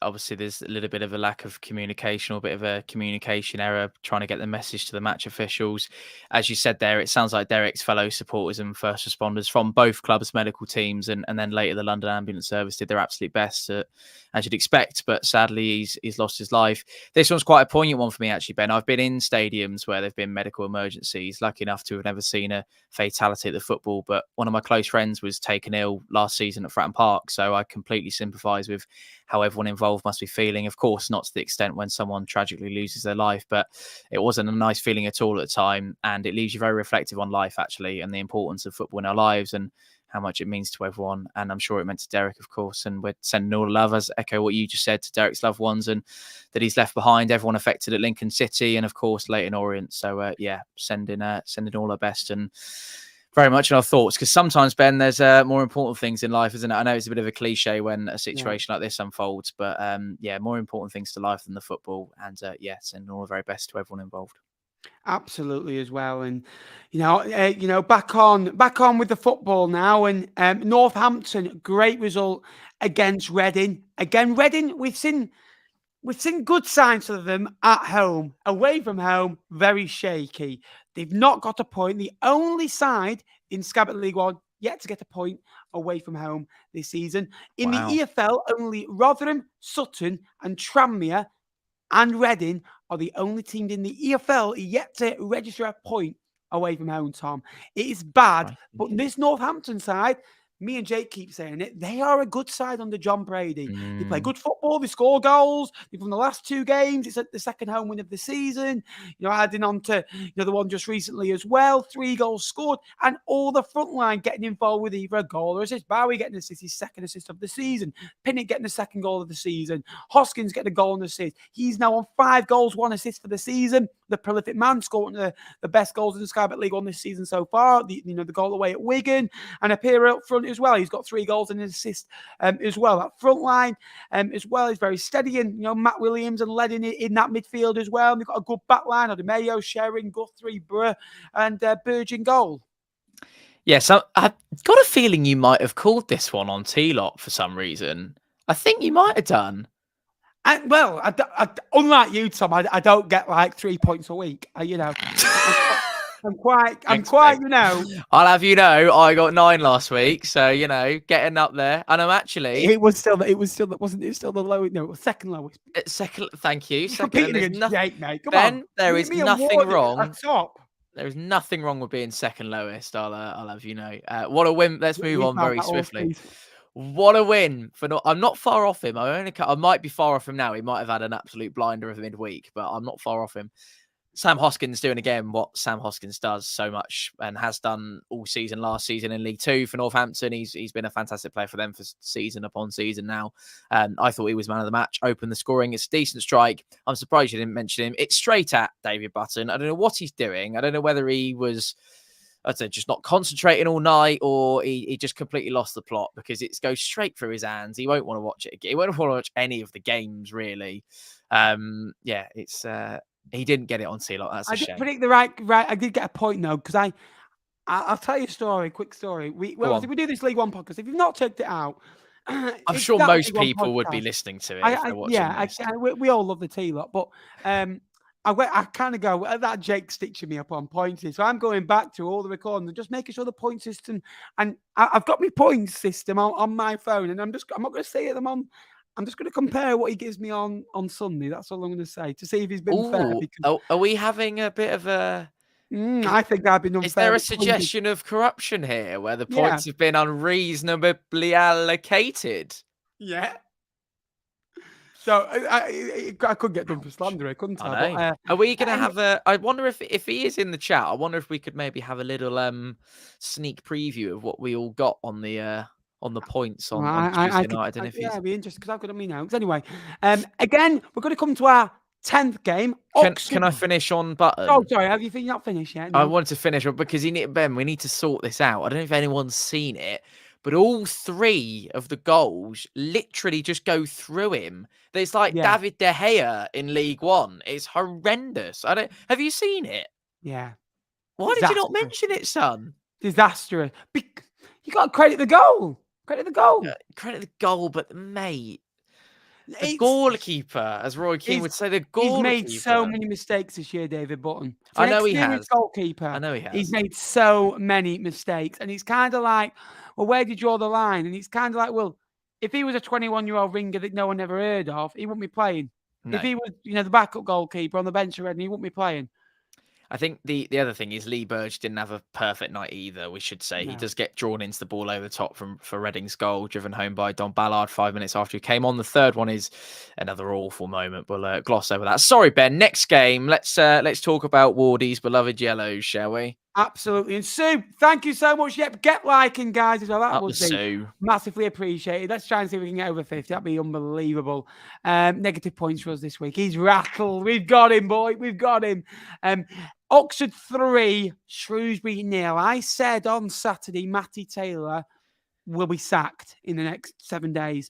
Obviously, there's a little bit of a lack of communication or a bit of a communication error trying to get the message to the match officials. As you said there, it sounds like Derek's fellow supporters and first responders from both clubs' medical teams and then later the London Ambulance Service did their absolute best, as you'd expect. But sadly, he's lost his life. This one's quite a poignant one for me, actually, Ben. I've been in stadiums where there have been medical emergencies. Lucky enough to have never seen a fatality at the football, but one of my close friends was taken ill last season at Fratton Park, so I completely sympathise with how everyone involved must be feeling. Of course, not to the extent when someone tragically loses their life, but it wasn't a nice feeling at all at the time, and it leaves you very reflective on life, actually, and the importance of football in our lives and how much it means to everyone. And I'm sure it meant to Derek, of course, and we're sending all the love, as echo what you just said, to Derek's loved ones and that he's left behind, everyone affected at Lincoln City and, of course, Leyton Orient. So, sending all our best and very much in our thoughts, because sometimes, Ben, there's more important things in life, isn't it? I know it's a bit of a cliche when a situation like this unfolds, but more important things to life than the football. And sending all the very best to everyone involved. Absolutely as well. And back on with the football now. And Northampton, great result against Reading. Again, Reading, we've seen good signs of them at home. Away from home, very shaky. They've not got a point. The only side in Scabbard League One yet to get a point away from home this season. In the EFL, only Rotherham, Sutton and Tranmere and Reading are the only teams in the EFL yet to register a point away from home, Tom. It is bad, but this Northampton side, me and Jake keep saying it, they are a good side under John Brady. They play good football, they score goals. They've won the last 2 games. It's the second home win of the season. Adding on to the one just recently as well. 3 goals scored, and all the front line getting involved with either a goal or assist. Bowie getting his second assist of the season. Pinnock getting the second goal of the season. Hoskins getting a goal and assist. He's now on 5 goals, 1 assist for the season. The prolific man, scoring the best goals in the Sky Bet League One this season so far. The goal away at Wigan, and a pair up front as well. He's got 3 goals and an assist as well. That front line as well is very steady, and Matt Williams and Ledden in that midfield as well. And they've got a good back line. Mayo, Shering, Guthrie, Burr, and Burge in goal. Yeah, so I've got a feeling you might have called this one on T-Lot for some reason. I think you might have done. Well, unlike you, Tom, I don't get like 3 points a week. I'm quite. I'll have I got 9 last week, so getting up there, and I'm actually. It was still wasn't it still the lowest? No, it was second lowest. Second, thank you. Second, Jake, mate. Come Ben, on. There is nothing wrong. Top. There is nothing wrong with being second lowest. I'll have What a win! Let's move on very swiftly. What a win for I'm not far off him. I might be far off him now. He might have had an absolute blinder of midweek, but I'm not far off him. Sam Hoskins doing again what Sam Hoskins does so much and has done all season last season in League Two for Northampton. He's been a fantastic player for them for season upon season now. I thought he was man of the match. Opened the scoring. It's a decent strike. I'm surprised you didn't mention him. It's straight at David Button. I don't know what he's doing. I don't know whether he was, I'd say, just not concentrating all night, or he just completely lost the plot, because it goes straight through his hands. He won't want to watch it again. He won't want to watch any of the games, really. It's he didn't get it on Sealock. That's a shame. I did predict the right. I did get a point though, because I'll tell you a story, quick story. We do this League One podcast. If you've not checked it out, I'm sure most people would be listening to it if they're watching this. We all love the T-Lot, but I kind of go, that Jake stitching me up on points. So I'm going back to all the recordings and just making sure the point system, and I've got my point system on my phone, and I'm not going to say it on. I'm just going to compare what he gives me on Sunday. That's all I'm going to say, to see if he's been fair. Because... Are we having a bit of a... I think I've been unfair. Is there a suggestion of corruption here, where the points have been unreasonably allocated? Yeah. So I could get done for slander, couldn't I? But, are we going to have a... I wonder if he is in the chat, I wonder if we could maybe have a little sneak preview of what we all got on the points on Tuesday night. I don't know if it'd be interesting, because I've got my notes. Anyway, again, we're going to come to our 10th game. Can I finish on Button? Oh, sorry. Have you not finished yet? No. I wanted to finish because we need to sort this out. I don't know if anyone's seen it, but all three of the goals literally just go through him. There's like David De Gea in League One. It's horrendous. Have you seen it? Yeah. Why did you not mention it, son? Disastrous. You got to credit the goal. Credit the goal. Credit the goal, but mate, the goalkeeper, as Roy Keane would say, the goalkeeper. He's made so many mistakes this year, David Button. I know he has. Goalkeeper. I know he has. He's made so many mistakes, and it's kind of like, well, where do you draw the line? And it's kind of like, well, if he was a 21-year-old ringer that no one ever heard of, he wouldn't be playing. No. If he was, the backup goalkeeper on the bench already, he wouldn't be playing. I think the other thing is Lee Burge didn't have a perfect night either, we should say. No. He does get drawn into the ball over the top for Reading's goal, driven home by Don Ballard 5 minutes after he came on. The third one is another awful moment. We'll gloss over that. Sorry, Ben. Next game, let's talk about Wardy's beloved Yellows, shall we? Absolutely. And Sue, thank you so much. Yep, get liking, guys, as well. That would be Sue. Massively appreciated. Let's try and see if we can get over 50. That'd be unbelievable. Negative points for us this week. He's rattled. We've got him, boy. We've got him. Oxford 3, Shrewsbury 0. I said on Saturday, Matty Taylor will be sacked in the next 7 days.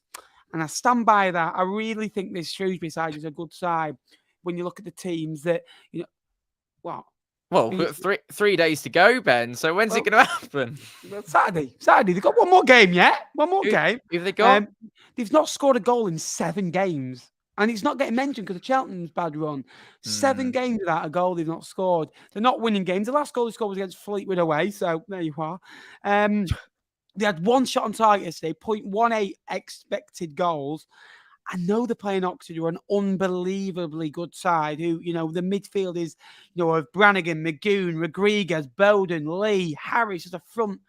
And I stand by that. I really think this Shrewsbury side is a good side when you look at the teams that, Well, we've got 3 days to go, Ben. So when's it going to happen? Saturday. They've got one more game yet. One more game. Who have they got? They've not scored a goal in 7 games. And it's not getting mentioned because of Cheltenham's bad run. 7 games without a goal they've not scored. They're not winning games. The last goal they scored was against Fleetwood away. So there you are. They had 1 shot on target yesterday, 0.18 expected goals. I know they're playing Oxford, who are an unbelievably good side, who, the midfield is, of Brannigan, Magoon, Rodriguez, Bolton, Lee, Harris as a front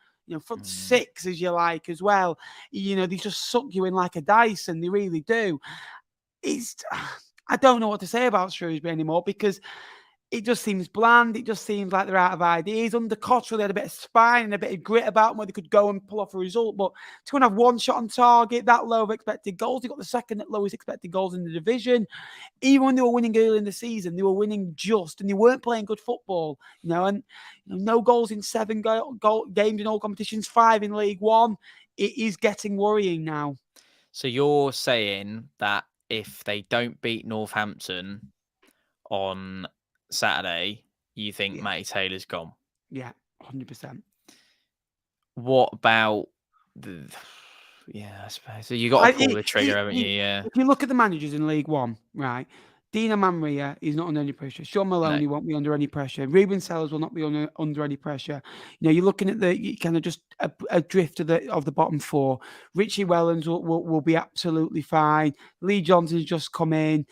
6, as you like, as well. They just suck you in like a Dyson. They really do. I don't know what to say about Shrewsbury anymore, because it just seems bland. It just seems like they're out of ideas. Under Cottrell, they had a bit of spine and a bit of grit about them where they could go and pull off a result. But to have 1 shot on target, that low of expected goals, they got the second lowest expected goals in the division. Even when they were winning early in the season, they were winning just, and they weren't playing good football. And no goals in 7 games in all competitions, 5 in League One. It is getting worrying now. So you're saying that if they don't beat Northampton on Saturday, you think Matty Taylor's gone? Yeah, 100%. What about the... Yeah, I suppose. So you got to pull the trigger, haven't you? Yeah. If you look at the managers in League One, right? Dina Manria is not under any pressure. Sean Maloney won't be under any pressure. Ruben Sellers will not be under any pressure. You're looking at the kind of just a drift of the bottom 4. Richie Wellens will be absolutely fine. Lee Johnson's just come in.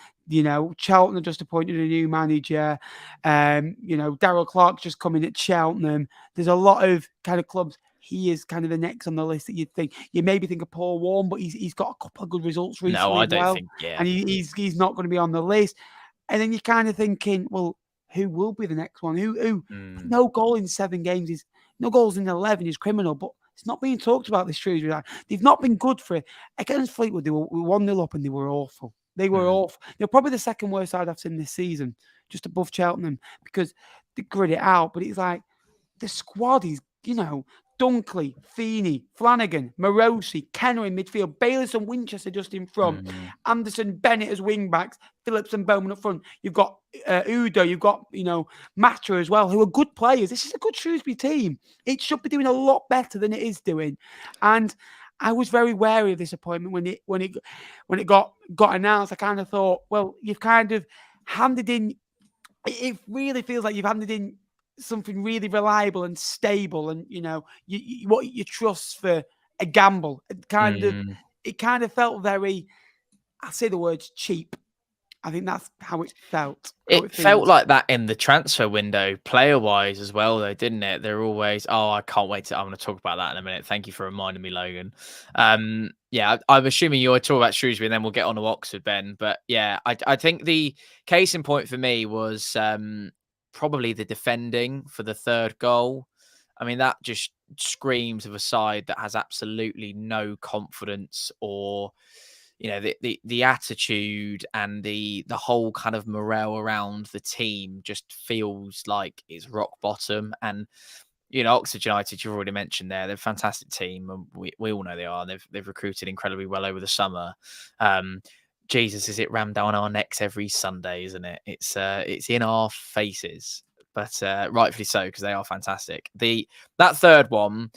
Charlton have just appointed a new manager. Darryl Clark's just come in at Cheltenham. There's a lot of kind of clubs. he is kind of the next on the list that you maybe think of Paul Warren, but he's got a couple of good results recently. No, I don't think. Yeah, and he's not going to be on the list. And then you're kind of thinking, well, who will be the next one? Who? No goal in 7 games is no goals in 11 is criminal, but it's not being talked about this Shrewsbury. They've not been good for it. Against Fleetwood, they were 1-0 up and they were awful. They were awful. They're probably the second worst side I've seen this season, just above Cheltenham, because they grit it out. But it's like the squad is, Dunkley, Feeney, Flanagan, Morosi, Kenner in midfield, Bayliss and Winchester just in front, Anderson, Bennett as wing backs, Phillips and Bowman up front. You've got Udo, you've got, Matra as well, who are good players. This is a good Shrewsbury team. It should be doing a lot better than it is doing. And I was very wary of this appointment when it got announced. I kind of thought, well, you've kind of handed in. It really feels like you've handed in something really reliable and stable, and what you trust for a gamble. It kind of felt very. I say the words cheap. I think that's how it felt. It felt like that in the transfer window, player-wise as well, though, didn't it? They're always, I can't wait I'm going to talk about that in a minute. Thank you for reminding me, Logan. Yeah, I'm assuming you're talking about Shrewsbury, and then we'll get on to Oxford, Ben. But yeah, I think the case in point for me was probably the defending for the third goal. I mean, that just screams of a side that has absolutely no confidence, or the attitude and the whole kind of morale around the team just feels like it's rock bottom. And Oxford United, you've already mentioned they're a fantastic team, and we all know they are. They've recruited incredibly well over the summer. Jesus, is it rammed down our necks every Sunday, isn't it? It's in our faces, but rightfully so, because they are fantastic. That third one,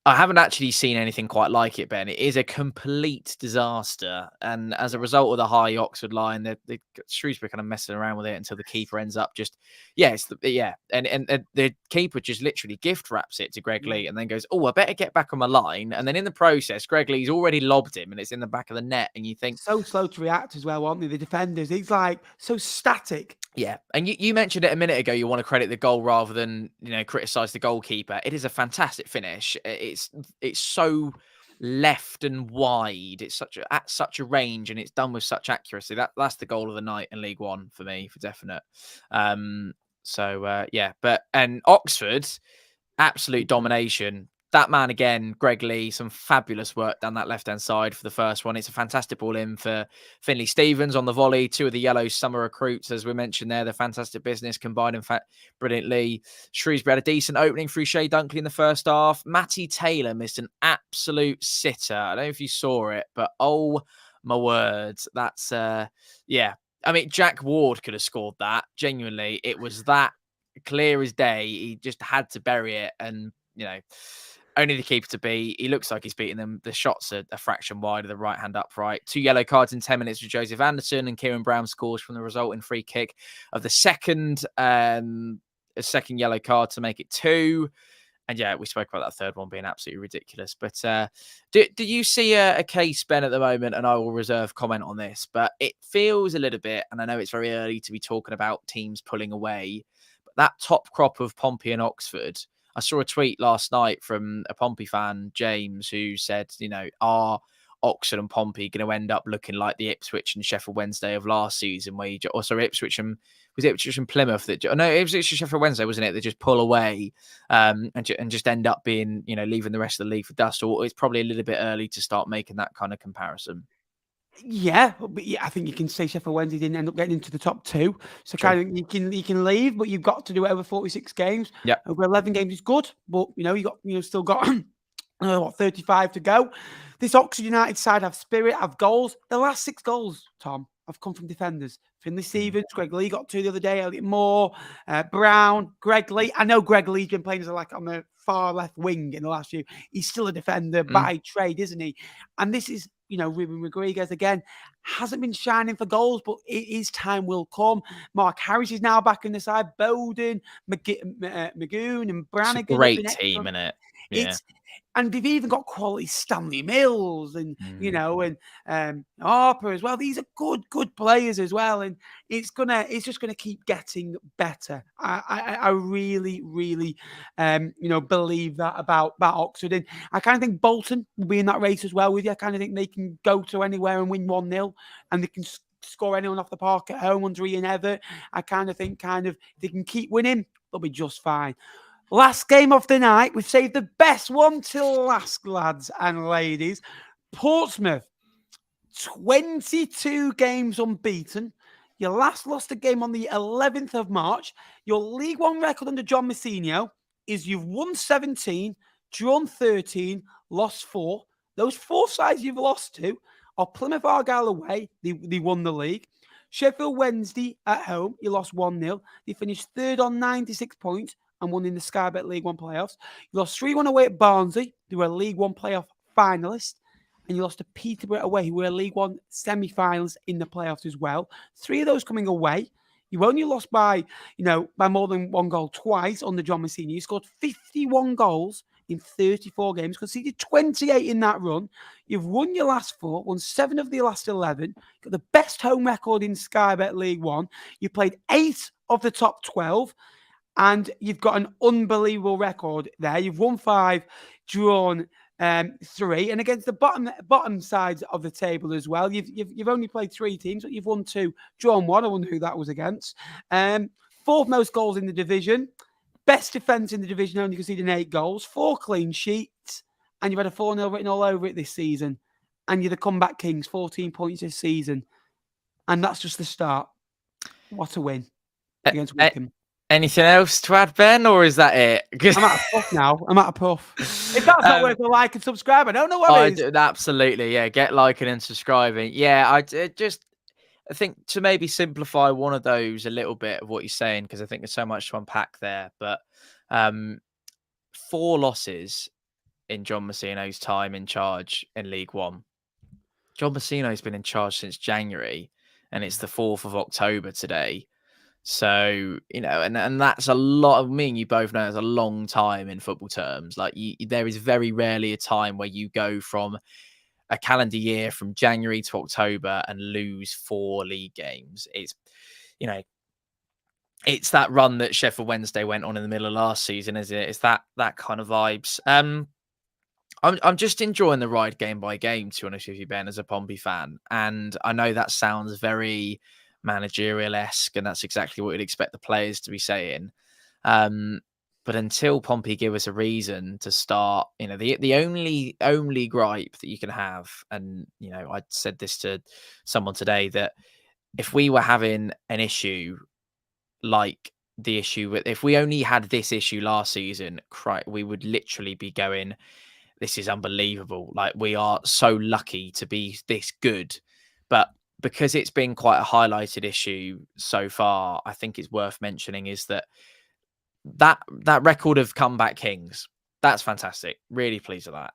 I haven't actually seen anything quite like it, Ben. It is a complete disaster, and as a result of the high Oxford line, the Shrewsbury kind of messing around with it until the keeper ends up and the keeper just literally gift wraps it to Greg Lee, and then goes, I better get back on my line, and then in the process, Greg Lee's already lobbed him, and it's in the back of the net, and you think so slow to react as well, aren't they? The defenders, it's like so static. Yeah, and you mentioned it a minute ago. You want to credit the goal rather than criticize the goalkeeper. It is a fantastic finish. It's so left and wide. It's at such a range, and it's done with such accuracy. That's the goal of the night in League One for me, for definite. And Oxford, absolute domination. That man again, Greg Lee, some fabulous work down that left-hand side for the first one. It's a fantastic ball in for Finley Stevens on the volley. 2 of the yellow summer recruits, as we mentioned there, the fantastic business combined, in fact, brilliantly. Shrewsbury had a decent opening through Shea Dunkley in the first half. Matty Taylor missed an absolute sitter. I don't know if you saw it, but oh my words, that's, I mean, Jack Ward could have scored that. Genuinely, it was that clear as day. He just had to bury it, and, only the keeper to beat. He looks like he's beating them. The shots are a fraction wide of the right-hand upright. 2 yellow cards in 10 minutes for Joseph Anderson, and Kieran Brown scores from the resulting free kick of the second yellow card to make it 2. And yeah, we spoke about that third one being absolutely ridiculous. But do you see a case, Ben, at the moment? And I will reserve comment on this, but it feels a little bit, and I know it's very early to be talking about teams pulling away, but that top crop of Pompey and Oxford, I saw a tweet last night from a Pompey fan, James, who said, are Oxford and Pompey going to end up looking like the Ipswich and Sheffield Wednesday of last season, where Ipswich and Plymouth Ipswich and Sheffield Wednesday, wasn't it? They just pull away and just end up being, leaving the rest of the league for dust. Or it's probably a little bit early to start making that kind of comparison. Yeah, but I think you can say Sheffield Wednesday didn't end up getting into the top 2. So kind of you can leave, but you've got to do it over 46 games. Yeah, over 11 games is good, but still got 35 to go. This Oxford United side have spirit, have goals. The last 6 goals, Tom, have come from defenders. Finley Stevens, Greg Lee got 2 the other day. Elliot Moore, Brown, Greg Lee. I know Greg Lee's been playing as on the far left wing in the last few. He's still a defender by trade, isn't he? And this is, Ruben Rodriguez again hasn't been shining for goals, but his time will come. Mark Harris is now back in the side. Bowden, Magoon, and Brannigan. It's a great team, isn't it? Yeah. And they've even got quality Stanley Mills and, and Harper as well. These are good players as well. And it's just gonna keep getting better. I really, really, believe that about Oxford. And I kind of think Bolton will be in that race as well with you. I kind of think they can go to anywhere and win 1-0, and they can score anyone off the park at home under Ian Evatt. I kind of think if they can keep winning, they'll be just fine. Last game of the night, we've saved the best one till last, lads and ladies. Portsmouth, 22 games unbeaten. You last lost a game on the 11th of March. Your League One record under John Messinio is you've won 17, drawn 13, lost 4. Those 4 sides you've lost to are Plymouth Argyle away. They won the league. Sheffield Wednesday at home, you lost 1-0. They finished 3rd on 96 points and won in the Sky Bet League One playoffs. You lost 3-1 away at Barnsley, who were a League One playoff finalist. And you lost to Peterborough away, who were a League One semi-finals in the playoffs as well. 3 of those coming away. You only lost by more than 1 goal twice under John Messina. You scored 51 goals in 34 games, conceded 28 in that run. You've won your last 4, won 7 of the last 11, got the best home record in Sky Bet League One. You played 8 of the top 12, and you've got an unbelievable record there. You've won 5, drawn 3, and against the bottom sides of the table as well. You've only played 3 teams, but you've won 2, drawn 1. I wonder who that was against. 4th most goals in the division, best defence in the division, only conceding 8 goals, 4 clean sheets, and you've had a 4-0 written all over it this season. And you're the comeback kings, 14 points this season, and that's just the start. What a win against Wycombe. Anything else to add, Ben, or is that it? I'm out of puff now. I'm out of puff. If that's not worth a like and subscribe, I don't know what it is. Absolutely, yeah. Get liking and subscribing. Yeah, I think to maybe simplify one of those a little bit of what you're saying, because I think there's so much to unpack there. But 4 losses in John Messino's time in charge in League One. John Messino's been in charge since January, and it's the 4th of October today. So, and that's a lot of, me and you both know, it's a long time in football terms. Like, there is very rarely a time where you go from a calendar year from January to October and lose 4 league games. It's, it's that run that Sheffield Wednesday went on in the middle of last season, isn't it? It's that kind of vibes. I'm just enjoying the ride game by game, to be honest with you, Ben, as a Pompey fan. And I know that sounds very managerial-esque, and that's exactly what you'd expect the players to be saying. But until Pompey give us a reason to start, the only gripe that you can have, and I said this to someone today, that if we were having an issue like the issue with, if we only had this issue last season, we would literally be going, this is unbelievable. Like, we are so lucky to be this good. But because it's been quite a highlighted issue so far, I think it's worth mentioning is that record of comeback kings, that's fantastic. Really pleased with that.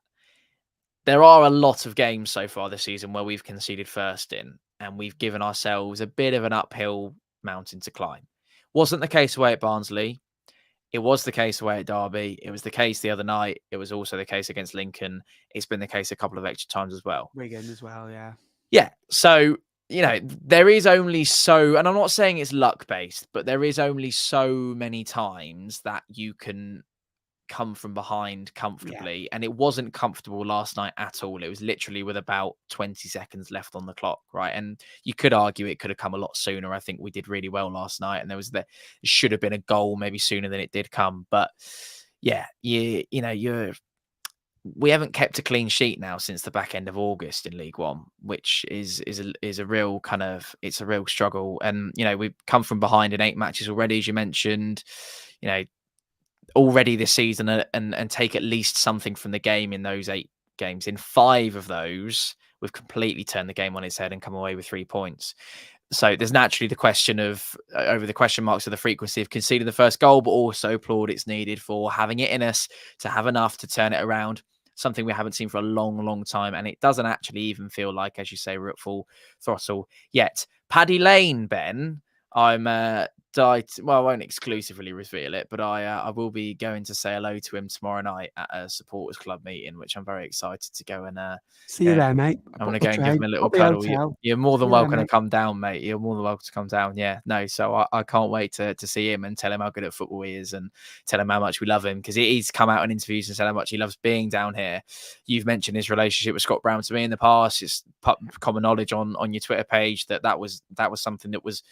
There are a lot of games so far this season where we've conceded first in, and we've given ourselves a bit of an uphill mountain to climb. Wasn't the case away at Barnsley. It was the case away at Derby. It was the case the other night. It was also the case against Lincoln. It's been the case a couple of extra times as well. Wigan as well, yeah. Yeah, so there is only so, and I'm not saying it's luck based, but there is only so many times that you can come from behind comfortably. Yeah. And it wasn't comfortable last night at all. It was literally with about 20 seconds left on the clock, right? And you could argue it could have come a lot sooner. I think we did really well last night, and it should have been a goal maybe sooner than it did come. But yeah, we haven't kept a clean sheet now since the back end of August in League One, which is a real it's a real struggle. And, we've come from behind in 8 matches already, as you mentioned, already this season, and take at least something from the game in those 8 games. In 5 of those, we've completely turned the game on its head and come away with 3 points. So there's naturally the question of, over the question marks of the frequency of conceding the first goal, but also plaudits needed for having it in us to have enough to turn it around. Something we haven't seen for a long, long time. And it doesn't actually even feel like, as you say, we're at full throttle yet. Paddy Lane, Ben, I'm I won't exclusively reveal it, but I will be going to say hello to him tomorrow night at a supporters club meeting, which I'm very excited to go and See you there, mate. I'm going to go and give him a little the cuddle. hotel. You're more than See you there, welcome to mate. come down, mate. You're more than welcome to come down. Yeah, no. So I can't wait to see him and tell him how good at football he is and tell him how much we love him, because he's come out in interviews and said how much he loves being down here. You've mentioned his relationship with Scott Brown to me in the past. It's common knowledge on your Twitter page that was something that was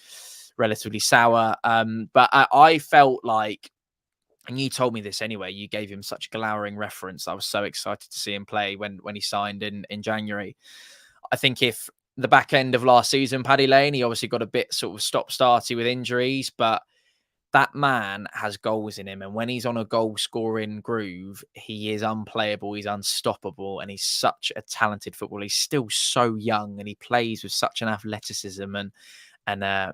relatively sour. But I felt like, and you told me this anyway, you gave him such a glowering reference. I was so excited to see him play when he signed in January. I think if the back end of last season, Paddy Lane, he obviously got a bit sort of stop-starty with injuries, but that man has goals in him. And when he's on a goal-scoring groove, he is unplayable, he's unstoppable, and he's such a talented footballer. He's still so young, and he plays with such an athleticism and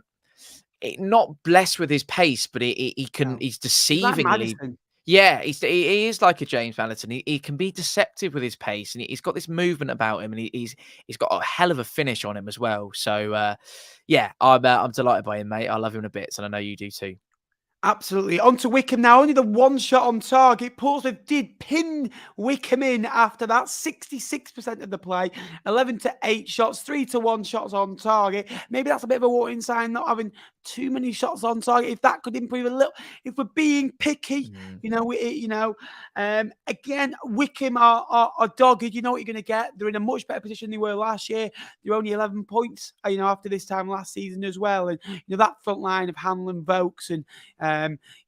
not blessed with his pace, but he can. No. He's deceivingly. Yeah, he is like a James Maddison. He can be deceptive with his pace, and he's got this movement about him, and he's got a hell of a finish on him as well. So yeah, I'm delighted by him, mate. I love him a bit, and I know you do too. Absolutely. On to Wycombe now. Only the one shot on target. Portsmouth did pin Wycombe in after that. 66% of the play. 11-8 shots. 3-1 shots on target. Maybe that's a bit of a warning sign, not having too many shots on target. If that could improve a little, if we're being picky, again, Wycombe are dogged. You know what you're going to get. They're in a much better position than they were last year. They're only 11 points, after this time last season as well. And, that front line of Hanlon, Vokes and,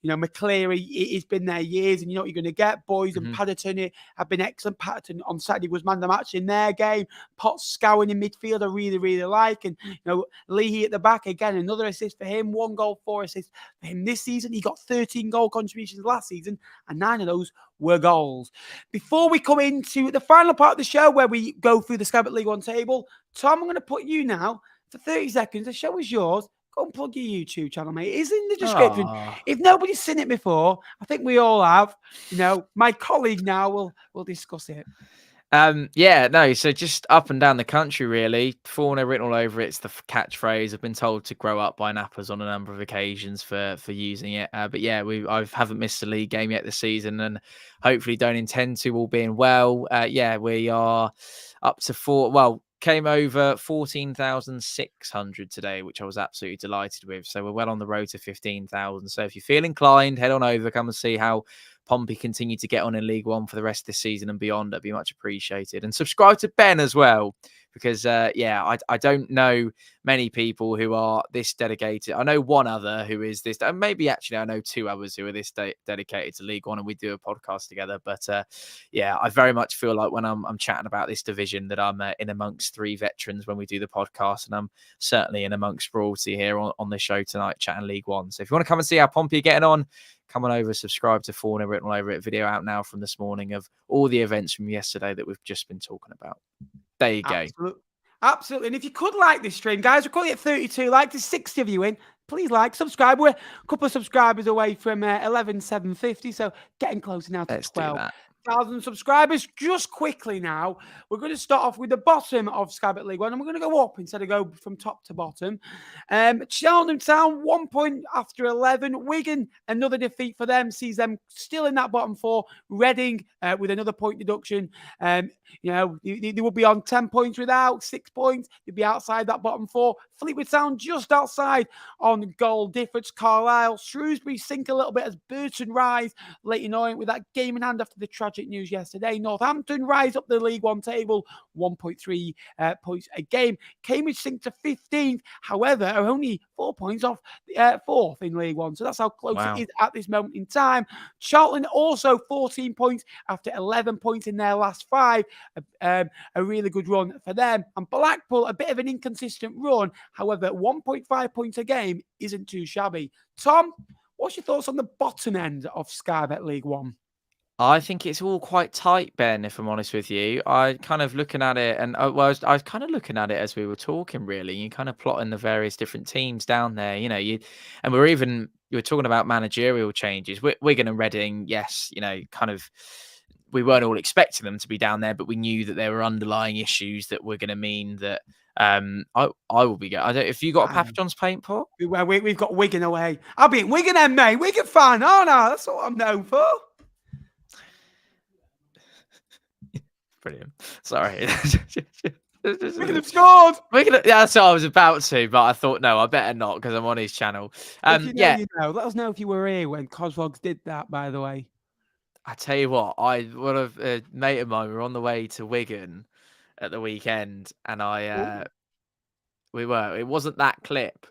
McCleary, it's been there years, and you know what you're going to get. Boys and Patterson have been excellent. Patterson on Saturday was man of the match in their game. Potts scouring in midfield, I really, really like. And, Leahy at the back, again, another assist for him. 1 goal, 4 assists for him this season. He got 13 goal contributions last season, and 9 of those were goals. Before we come into the final part of the show, where we go through the Scabbard League One table, Tom, I'm going to put you now for 30 seconds. The show is yours. Go and plug your YouTube channel, mate. It's in the description. If nobody's seen it before, I think we all have. My colleague now will discuss it. So just up and down the country, really. Fauna written all over it's the catchphrase. I've been told to grow up by nappers on a number of occasions for using it. But yeah, I haven't missed a league game yet this season, and hopefully don't intend to, all being well. We are up to came over 14,600 today, which I was absolutely delighted with. So we're well on the road to 15,000. So if you feel inclined, head on over, come and see how Pompey continue to get on in League One for the rest of this season and beyond. That'd be much appreciated. And subscribe to Ben as well, because I don't know many people who are this dedicated. I know one other who is this, and maybe actually I know 2 others who are this dedicated to League One, and we do a podcast together. But I very much feel like when I'm chatting about this division that I'm in amongst 3 veterans when we do the podcast, and I'm certainly in amongst royalty here on the show tonight, chatting League One. So if you want to come and see how Pompey are getting on, come on over, subscribe to Fauna Written All Over It. Video out now from this morning of all the events from yesterday that we've just been talking about. There you go. Absolutely. And if you could like this stream, guys, we're currently at 32 likes. There's 60 of you in. Please like, subscribe. We're a couple of subscribers away from 11,750, so getting closer now to 12,000 subscribers. Just quickly now, we're going to start off with the bottom of Scabbard League One, and we're going to go up instead of go from top to bottom. Cheltenham Town, 1 point after 11. Wigan, another defeat for them, sees them still in that bottom 4. Reading with another point deduction. They would be on 10 points without 6 points. They'd be outside that bottom 4. Fleetwood Town just outside on goal difference. Carlisle, Shrewsbury sink a little bit as Burton rise. Leyton Orient with that game in hand after the tragic news yesterday. Northampton rise up the League One table, 1.3 points a game. Cambridge sink to 15th, however, are only 4 points off 4th in League One. So that's how close it is at this moment in time. Charlton also 14 points after 11 points in their last 5. A really good run for them. And Blackpool, a bit of an inconsistent run. However, 1.5 points a game isn't too shabby. Tom, what's your thoughts on the bottom end of Sky Bet League One? I think it's all quite tight, Ben, if I'm honest with you. I kind of looking at it, and I was kind of looking at it as we were talking, really. You kind of plotting the various different teams down there, and you were talking about managerial changes. Wigan and Reading, yes, kind of, we weren't all expecting them to be down there, but we knew that there were underlying issues that were going to mean that I will be going. I don't. If you got a I Papa am. John's paint pot, We've got Wigan away. I'll be at Wigan then, mate. Wigan fan, aren't I? That's what I'm known for. brilliant. Sorry. Wigan have scored. Yeah, that's what I was about to, but I thought no, I better not because I'm on his channel. If you know, Yeah. you know. Let us know if you were here when Coswogs did that, by the way. I tell you what, one of a mate of mine, we were on the way to Wigan at the weekend, and it wasn't that clip,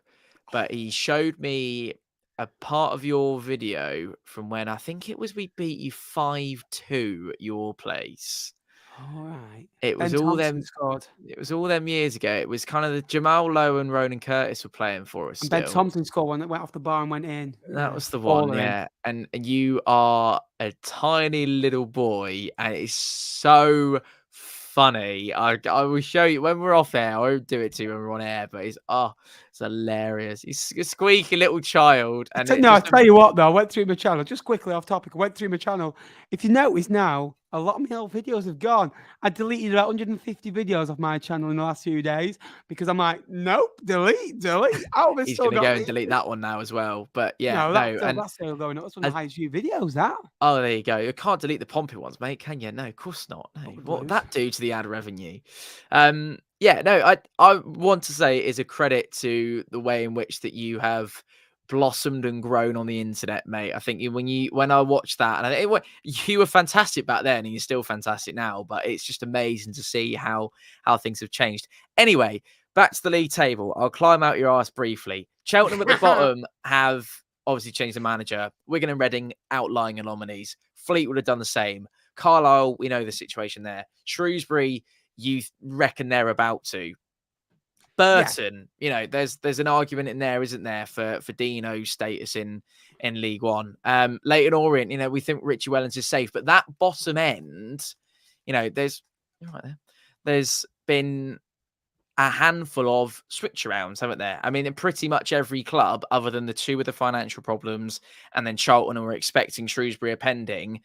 but he showed me a part of your video from when I think it was we beat you 5-2 at your place. All right. It was Ben all Thompson them. scored. It was all them years ago. It was kind of the Jamal Lowe and Ronan Curtis were playing for us. And Still. Ben Thompson scored one that went off the bar and went in. That was the one, baller in. yeah. And you are a tiny little boy, and it's so funny. I will show you when we're off air. I won't do it to you when we're on air, but it's hilarious. He's a squeaky little child. And I tell you what, though, I went through my channel, just quickly off topic. I went through my channel. If you notice now, a lot of my old videos have gone. I deleted about 150 videos off my channel in the last few days because I'm like, nope, delete. He's going to go and delete that one now as well. But yeah, that's still going up. That's one of the highest view videos, that. Oh, there you go. You can't delete the Pompey ones, mate, can you? No, of course not. No. What would that do to the ad revenue? Yeah, no, I want to say is a credit to the way in which that you have blossomed and grown on the internet, mate. I think when I watched that, and you were fantastic back then, and you're still fantastic now. But it's just amazing to see how things have changed. Anyway, back to the league table. I'll climb out your arse briefly. Cheltenham at the bottom have obviously changed the manager. Wigan and Reading outlying anomalies. Fleetwood have done the same. Carlisle, we know the situation there. Shrewsbury, you reckon they're about to. Burton, there's an argument in there, isn't there, for Dino's status in League One. Leyton Orient, we think Richie Wellens is safe, but that bottom end, there's been a handful of switch arounds, haven't there? I mean, in pretty much every club, other than the two with the financial problems, and then Charlton, and we're expecting Shrewsbury are pending.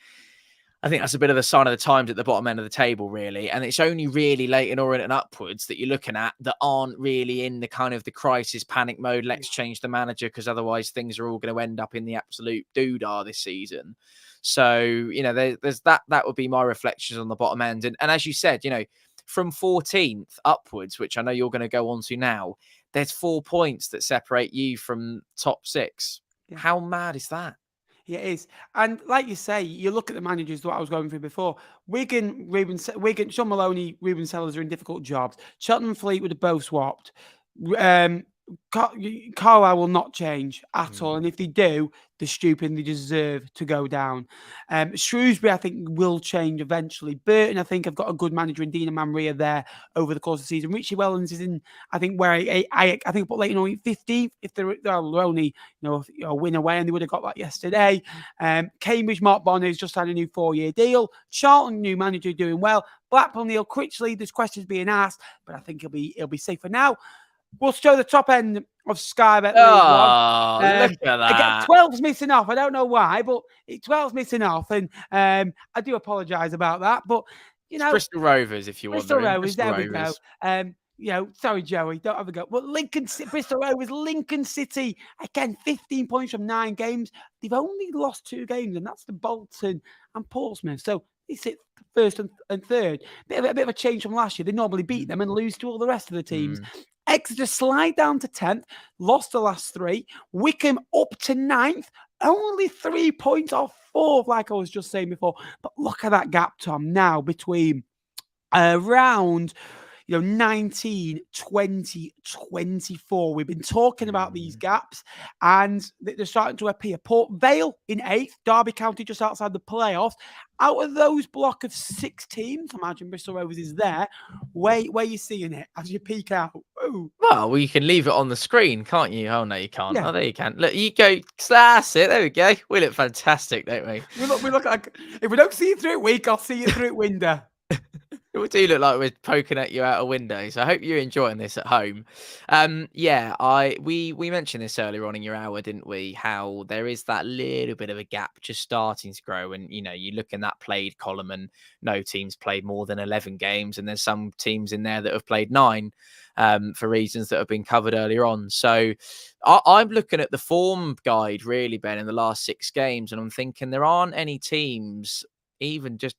I think that's a bit of a sign of the times at the bottom end of the table, really. And it's only really Leyton Orient and upwards that you're looking at that aren't really in the kind of the crisis panic mode. Let's change the manager because otherwise things are all going to end up in the absolute doodah this season. So, there's that would be my reflections on the bottom end. And as you said, from 14th upwards, which I know you're going to go on to now, there's 4 points that separate you from top 6. Yeah. How mad is that? Yeah, it is. And like you say, you look at the managers, what I was going through before. Wigan, Sean Maloney, Ruben Sellers are in difficult jobs. Cheltenham and Fleetwood are both swapped. Carlisle will not change at all. And if they do, they're stupid and they deserve to go down. Shrewsbury, I think, will change eventually. Burton, I think, have got a good manager in Dina Manria there over the course of the season. Richie Wellens is in, I think, where I think put Leyton only 15th. If they're only, a win away, and they would have got that yesterday. Cambridge, Mark Bonner's just had a new 4-year deal. Charlton, new manager, doing well. Blackpool, Neil Critchley, there's questions being asked, but I think he'll be safe for now. We'll show the top end of Sky Bet. Look at that. Again, 12's missing off. I don't know why, but 12's missing off. And I do apologise about that. But, it's Bristol Rovers, if you want. Bristol Rovers, there we go. Sorry, Joey, don't have a go. But Bristol Rovers, Lincoln City, again, 15 points from 9 games. They've only lost 2 games, and that's the Bolton and Portsmouth. So they sit first and third. A bit of a change from last year. They normally beat them and lose to all the rest of the teams. Exeter slide down to 10th, lost the last 3. Wycombe up to 9th, only 3 points off 4th, like I was just saying before. But look at that gap, Tom, now between around 19, 20, 24. We've been talking about these gaps, and they're starting to appear. Vale in 8th, Derby County just outside the playoffs. Out of those block of 6 teams, imagine Bristol Rovers is there. Where you seeing it as you peek out? Ooh. Well, you can leave it on the screen, can't you? Oh, no, you can't. Yeah. Oh, there you can. Look, you go. That's it. There we go. We look fantastic, don't we? We look like, if we don't see it through a week, I'll see it through a window. It do look like we're poking at you out a window. So I hope you're enjoying this at home. Yeah, we mentioned this earlier on in your hour, didn't we? How there is that little bit of a gap just starting to grow. And you look in that played column and no team's played more than 11 games. And there's some teams in there that have played 9 for reasons that have been covered earlier on. So I'm looking at the form guide really, Ben, in the last 6 games, and I'm thinking there aren't any teams, even just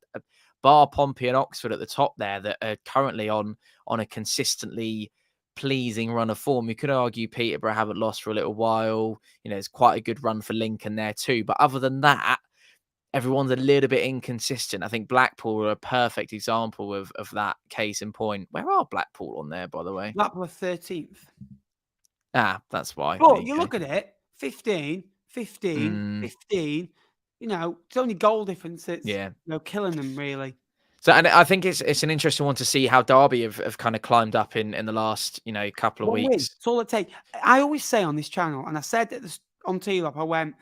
bar Pompey and Oxford at the top there, that are currently on a consistently pleasing run of form. You could argue Peterborough haven't lost for a little while. It's quite a good run for Lincoln there too. But other than that, everyone's a little bit inconsistent. I think Blackpool are a perfect example of that case in point. Where are Blackpool on there, by the way? Blackpool are 13th. That's why. But you look at it, 15, 15. It's only goal difference that's killing them, really. So, and I think it's an interesting one to see how Derby have kind of climbed up in the last couple of weeks. Win. It's all it takes. I always say on this channel, and I said on T-Lop, I went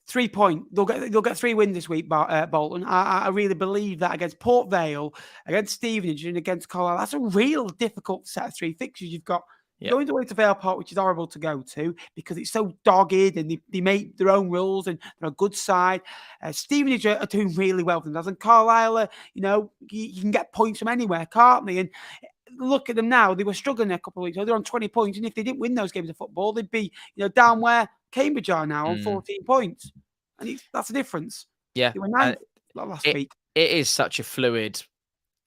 3 point. They'll get 3 wins this week, Bolton. I really believe that against Port Vale, against Stevenage, and against Carlisle. That's a real difficult set of 3 fixtures. You've got going away to Vale Park, which is horrible to go to because it's so dogged and they make their own rules and they're a good side. Stevenage are doing really well for them. And Carlisle, you can get points from anywhere, can't they? And look at them now. They were struggling a couple of weeks ago. They're on 20 points. And if they didn't win those games of football, they'd be down where Cambridge are now on 14 points. And that's the difference. Yeah. They were 9th last week. It is such a fluid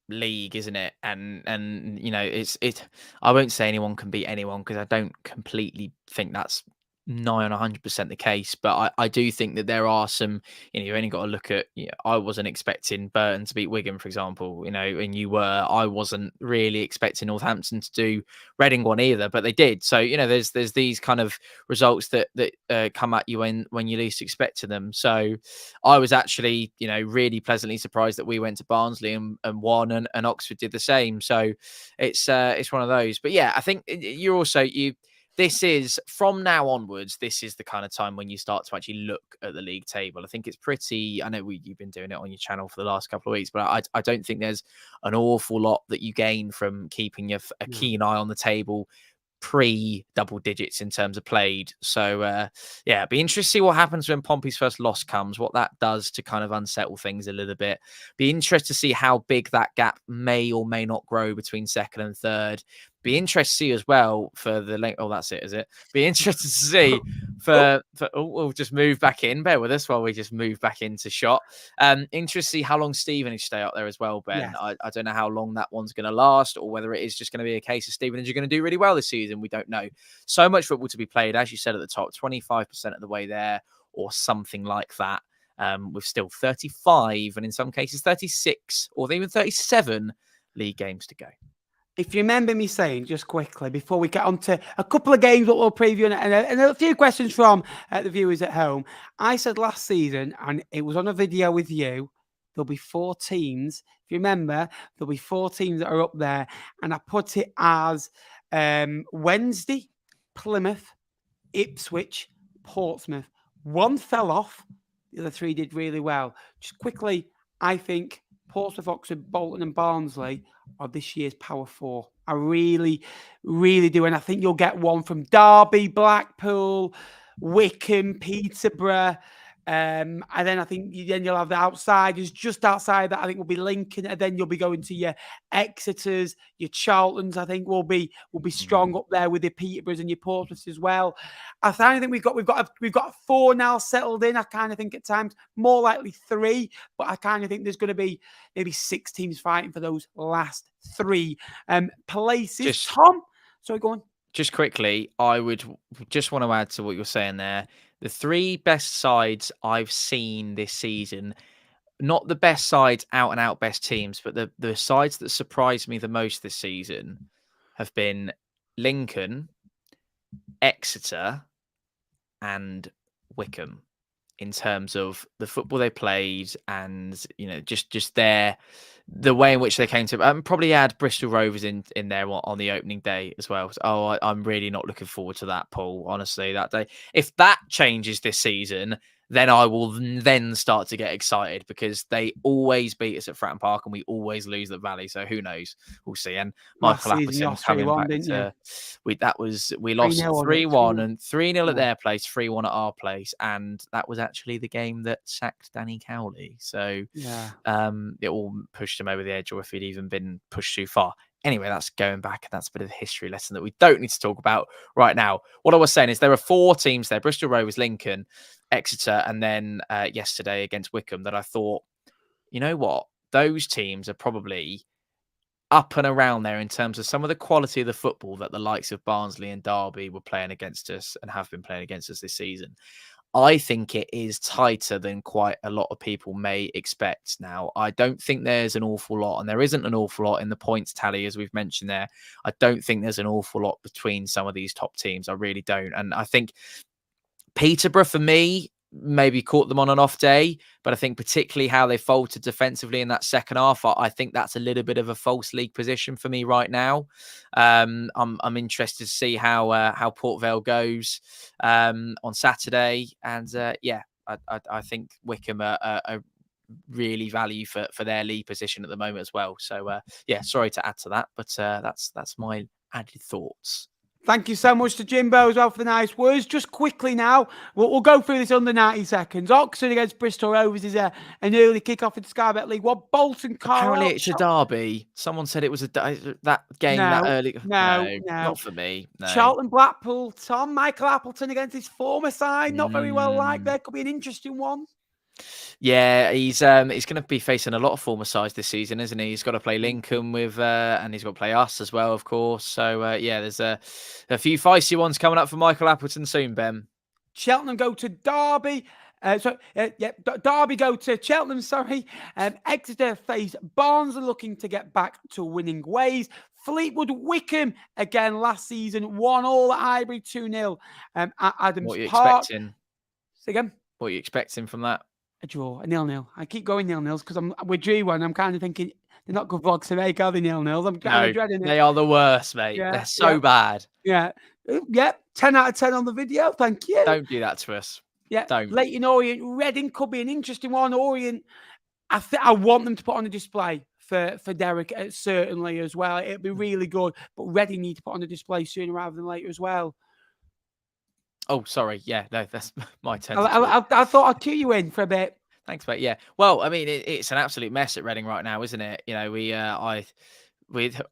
league, isn't it? And it's I won't say anyone can beat anyone because I don't completely think that's 100% the case, but I do think that there are some, you only got to look at, I wasn't expecting Burton to beat Wigan, for example, and you were. I wasn't really expecting Northampton to do Reading one either, but they did. So, there's these kind of results that come at you when you least expect them. So I was actually, really pleasantly surprised that we went to Barnsley and won, and Oxford did the same. So it's one of those. But yeah, I think you're also, this is, from now onwards, this is the kind of time when you start to actually look at the league table. I think it's pretty, I know you've been doing it on your channel for the last couple of weeks, but I don't think there's an awful lot that you gain from keeping a keen eye on the table pre-double digits in terms of played. So, be interested to see what happens when Pompey's first loss comes, what that does to kind of unsettle things a little bit. Be interested to see how big that gap may or may not grow between second and third. Be interested to see as well for the length. Oh, that's it, is it? Be interested to see we'll just move back in. Bear with us while we just move back into shot. Interested to see how long Stevenage stay up there as well, Ben. Yeah. I don't know how long that one's going to last, or whether it is just going to be a case of Stevenage are going to do really well this season. We don't know. So much football to be played, as you said at the top, 25% of the way there, or something like that. With still 35, and in some cases 36, or even 37 league games to go. If you remember me saying, just quickly, before we get on to a couple of games that we'll preview and a few questions from the viewers at home, I said last season, and it was on a video with you, there'll be 4 teams. If you remember, there'll be 4 teams that are up there. And I put it as Wednesday, Plymouth, Ipswich, Portsmouth. 1 fell off. The other 3 did really well. Just quickly, I think Portsmouth, Oxford, Bolton and Barnsley are this year's Power 4. I really, really do. And I think you'll get one from Derby, Blackpool, Wycombe, Peterborough. And then I think you'll have the outsiders. Just outside that, I think will be Lincoln. And then you'll be going to your Exeters, your Charltons. I think will be strong up there with your Peterboroughs and your Portsmouths as well. I kind of think we've got 4 now settled in. I kind of think at times more likely 3, but I kind of think there's going to be maybe 6 teams fighting for those last 3 places. Tom, sorry, go on. Just quickly, I would just want to add to what you're saying there. The 3 best sides I've seen this season, not the best sides, out and out best teams, but the sides that surprised me the most this season have been Lincoln, Exeter, and Wycombe, in terms of the football they played and just the way in which they came to. Probably add Bristol Rovers in there on the opening day as well. I'm really not looking forward to that, Paul. Honestly, that day, if that changes this season, then I will then start to get excited, because they always beat us at Fratton Park and we always lose at Valley. So who knows? We'll see. And Last Michael season, you Appleton lost coming 3-1, back didn't you? to we 3-0 lost on it, 3-1 3-1. and 3-0 at Yeah. their place, 3-1 at our place, and that was actually the game that sacked Danny Cowley. So Yeah. it all pushed him over the edge, or if he'd even been pushed too far. Anyway, that's going back. That's a bit of a history lesson that we don't need to talk about right now. What I was saying is there are 4 teams there: Bristol Rovers, Lincoln, Exeter, and then yesterday against Wycombe, that I thought, you know what? Those teams are probably up and around there in terms of some of the quality of the football that the likes of Barnsley and Derby were playing against us and have been playing against us this season. I think it is tighter than quite a lot of people may expect now. I don't think there's an awful lot, and there isn't an awful lot in the points tally, as we've mentioned there. I don't think there's an awful lot between some of these top teams. I really don't. And I think Peterborough, for me, maybe caught them on an off day, but I think particularly how they faltered defensively in that second half, I think that's a little bit of a false league position for me right now. I'm interested to see how Port Vale goes on Saturday, and I think Wycombe are really value for their league position at the moment as well. So sorry to add to that, but that's my added thoughts. Thank you so much to Jimbo as well for the nice words. Just quickly now, we'll go through this under 90 seconds. Oxford against Bristol Rovers is an early kick-off in Sky Bet League One. Bolton, Carlisle. Apparently it's a derby. Someone said it was that game that early. No, not for me. No. Charlton, Blackpool. Tom, Michael Appleton against his former side. Not very well liked. There could be an interesting one. Yeah, he's going to be facing a lot of former sides this season, isn't he? He's got to play Lincoln with, and he's got to play us as well, of course. So there's a few feisty ones coming up for Michael Appleton soon, Ben. Cheltenham go to Derby. Derby go to Cheltenham, sorry. Exeter face Barnsley, looking to get back to winning ways. Fleetwood, Wycombe, again last season, 1-1 at Highbury, 2-0 at Adams What are you Park. expecting? Say again? What are you expecting from that? A draw, a 0-0. I keep going 0-0s because we're due one. I'm kind of thinking they're not good vlogs to make, are they, 0-0s? I'm kind of dreading it. They are the worst, mate. Yeah, they're so bad. Yeah. 10 out of 10 on the video. Thank you. Don't do that to us. Yeah. Don't. Leyton, Orient, Reading could be an interesting one. Orient, I want them to put on a display for Derek, certainly as well. It'd be really good. But Reading need to put on a display sooner rather than later as well. Oh, sorry. Yeah, no, that's my turn. I thought I'd cue you in for a bit. Thanks, mate. Yeah. Well, I mean, it's an absolute mess at Reading right now, isn't it? You know,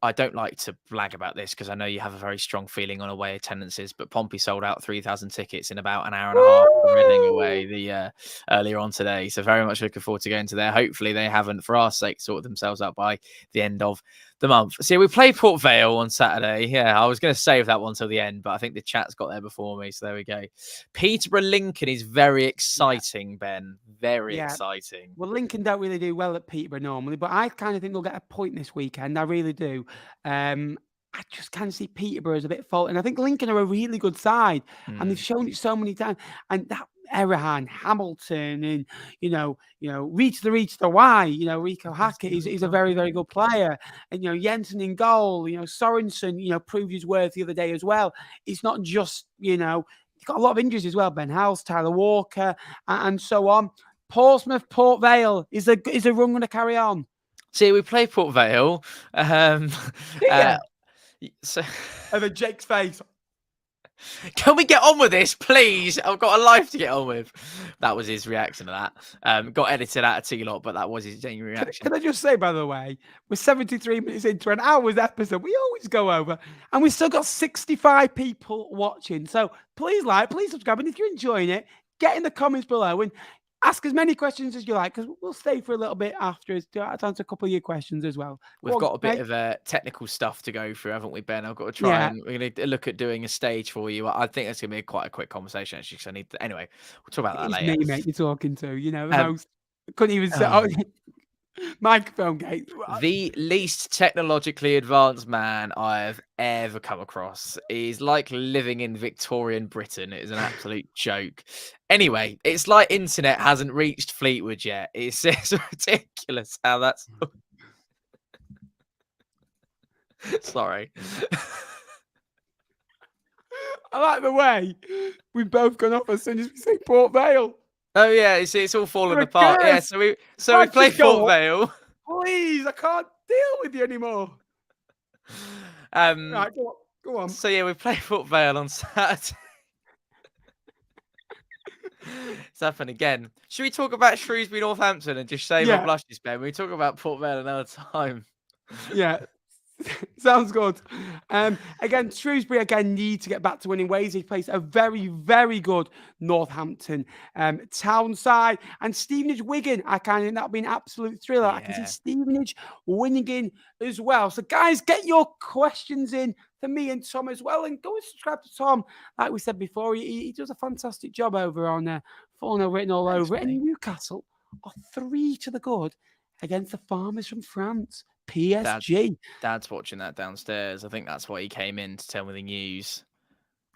I don't like to brag about this because I know you have a very strong feeling on away attendances, but Pompey sold out 3,000 tickets in about an hour and a half from Reading away earlier on today. So very much looking forward to going to there. Hopefully they haven't, for our sake, sorted themselves out by the end of the month. See, we play Port Vale on Saturday. Yeah, I was going to save that one till the end, but I think the chat's got there before me. So there we go. Peterborough Lincoln is very exciting, Ben. Very exciting. Well, Lincoln don't really do well at Peterborough normally, but I kind of think they'll get a point this weekend. I really do. I just kind of see Peterborough as a bit fault. And I think Lincoln are a really good side. And they've shown it so many times. And that Erahan, Hamilton, and reach the Y. Rico Hackett is a very, very good player. And Jensen in goal. Sorensen, proved his worth the other day as well. It's not just he's got a lot of injuries as well. Ben Howells, Tyler Walker, and so on. Portsmouth, Port Vale is a run going to carry on. See, we play Port Vale. So, over Jake's face. Can we get on with this, please? I've got a life to get on with. That was his reaction to that. Got edited out of T-Lot, but that was his genuine reaction. Can I just say, by the way, we're 73 minutes into an hour's episode. We always go over, and we've still got 65 people watching. So please please subscribe. And if you're enjoying it, get in the comments below and ask as many questions as you like, because we'll stay for a little bit after to answer a couple of your questions as well. We've got a bit of technical stuff to go through, haven't we, Ben? I've got to try and we're going to look at doing a stage for you. I think it's going to be quite a quick conversation, actually, because I need to... Anyway, we'll talk about that later. Me, mate, you're talking to, couldn't even say... Microphone gate. The least technologically advanced man I have ever come across is like living in Victorian Britain. It is an absolute joke. Anyway, it's like internet hasn't reached Fleetwood yet. It's ridiculous how that's... Sorry. I like the way we've both gone off as soon as we say Port Vale. Oh yeah, it's all falling You're a apart. Yeah, curse. so we Can't play just go Fort up. Vale. Please, I can't deal with you anymore. Um, Right, go on. Go on. so yeah, we play Fort Vale on Saturday. It's happened again. Should we talk about Shrewsbury, Northampton, and just save our Yeah, blushes, Ben? We talk about Port Vale another time. yeah. Sounds good. Again, Shrewsbury again need to get back to winning ways. They placed a very, very good Northampton town side, and Stevenage Wigan. I kind of think that'll be an absolute thriller. I can see Yeah, Stevenage winning in as well. So, guys, get your questions in for me and Tom as well, and go and subscribe to Tom. Like we said before, he does a fantastic job over on Written All thanks, Over It. mate. And Newcastle are 3 to the good against the Farmers from France, Dad, PSG. Dad's watching that downstairs. I think that's why he came in to tell me the news.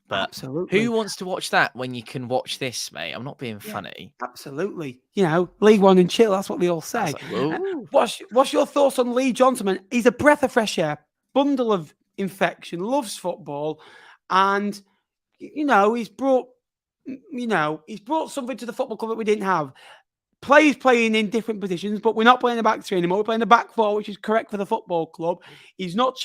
But who Absolutely. wants to watch that when you can watch this, mate? I'm not being Yeah, funny. absolutely. You know, League One and chill. That's what they all I say. was like, whoa. What's your thoughts on Lee Johnson? Man, he's a breath of fresh air, bundle of infection, loves football, and he's brought something to the football club that we didn't have. Players playing in different positions, but we're not playing the back three anymore. We're playing the back four, which is correct for the football club. He's not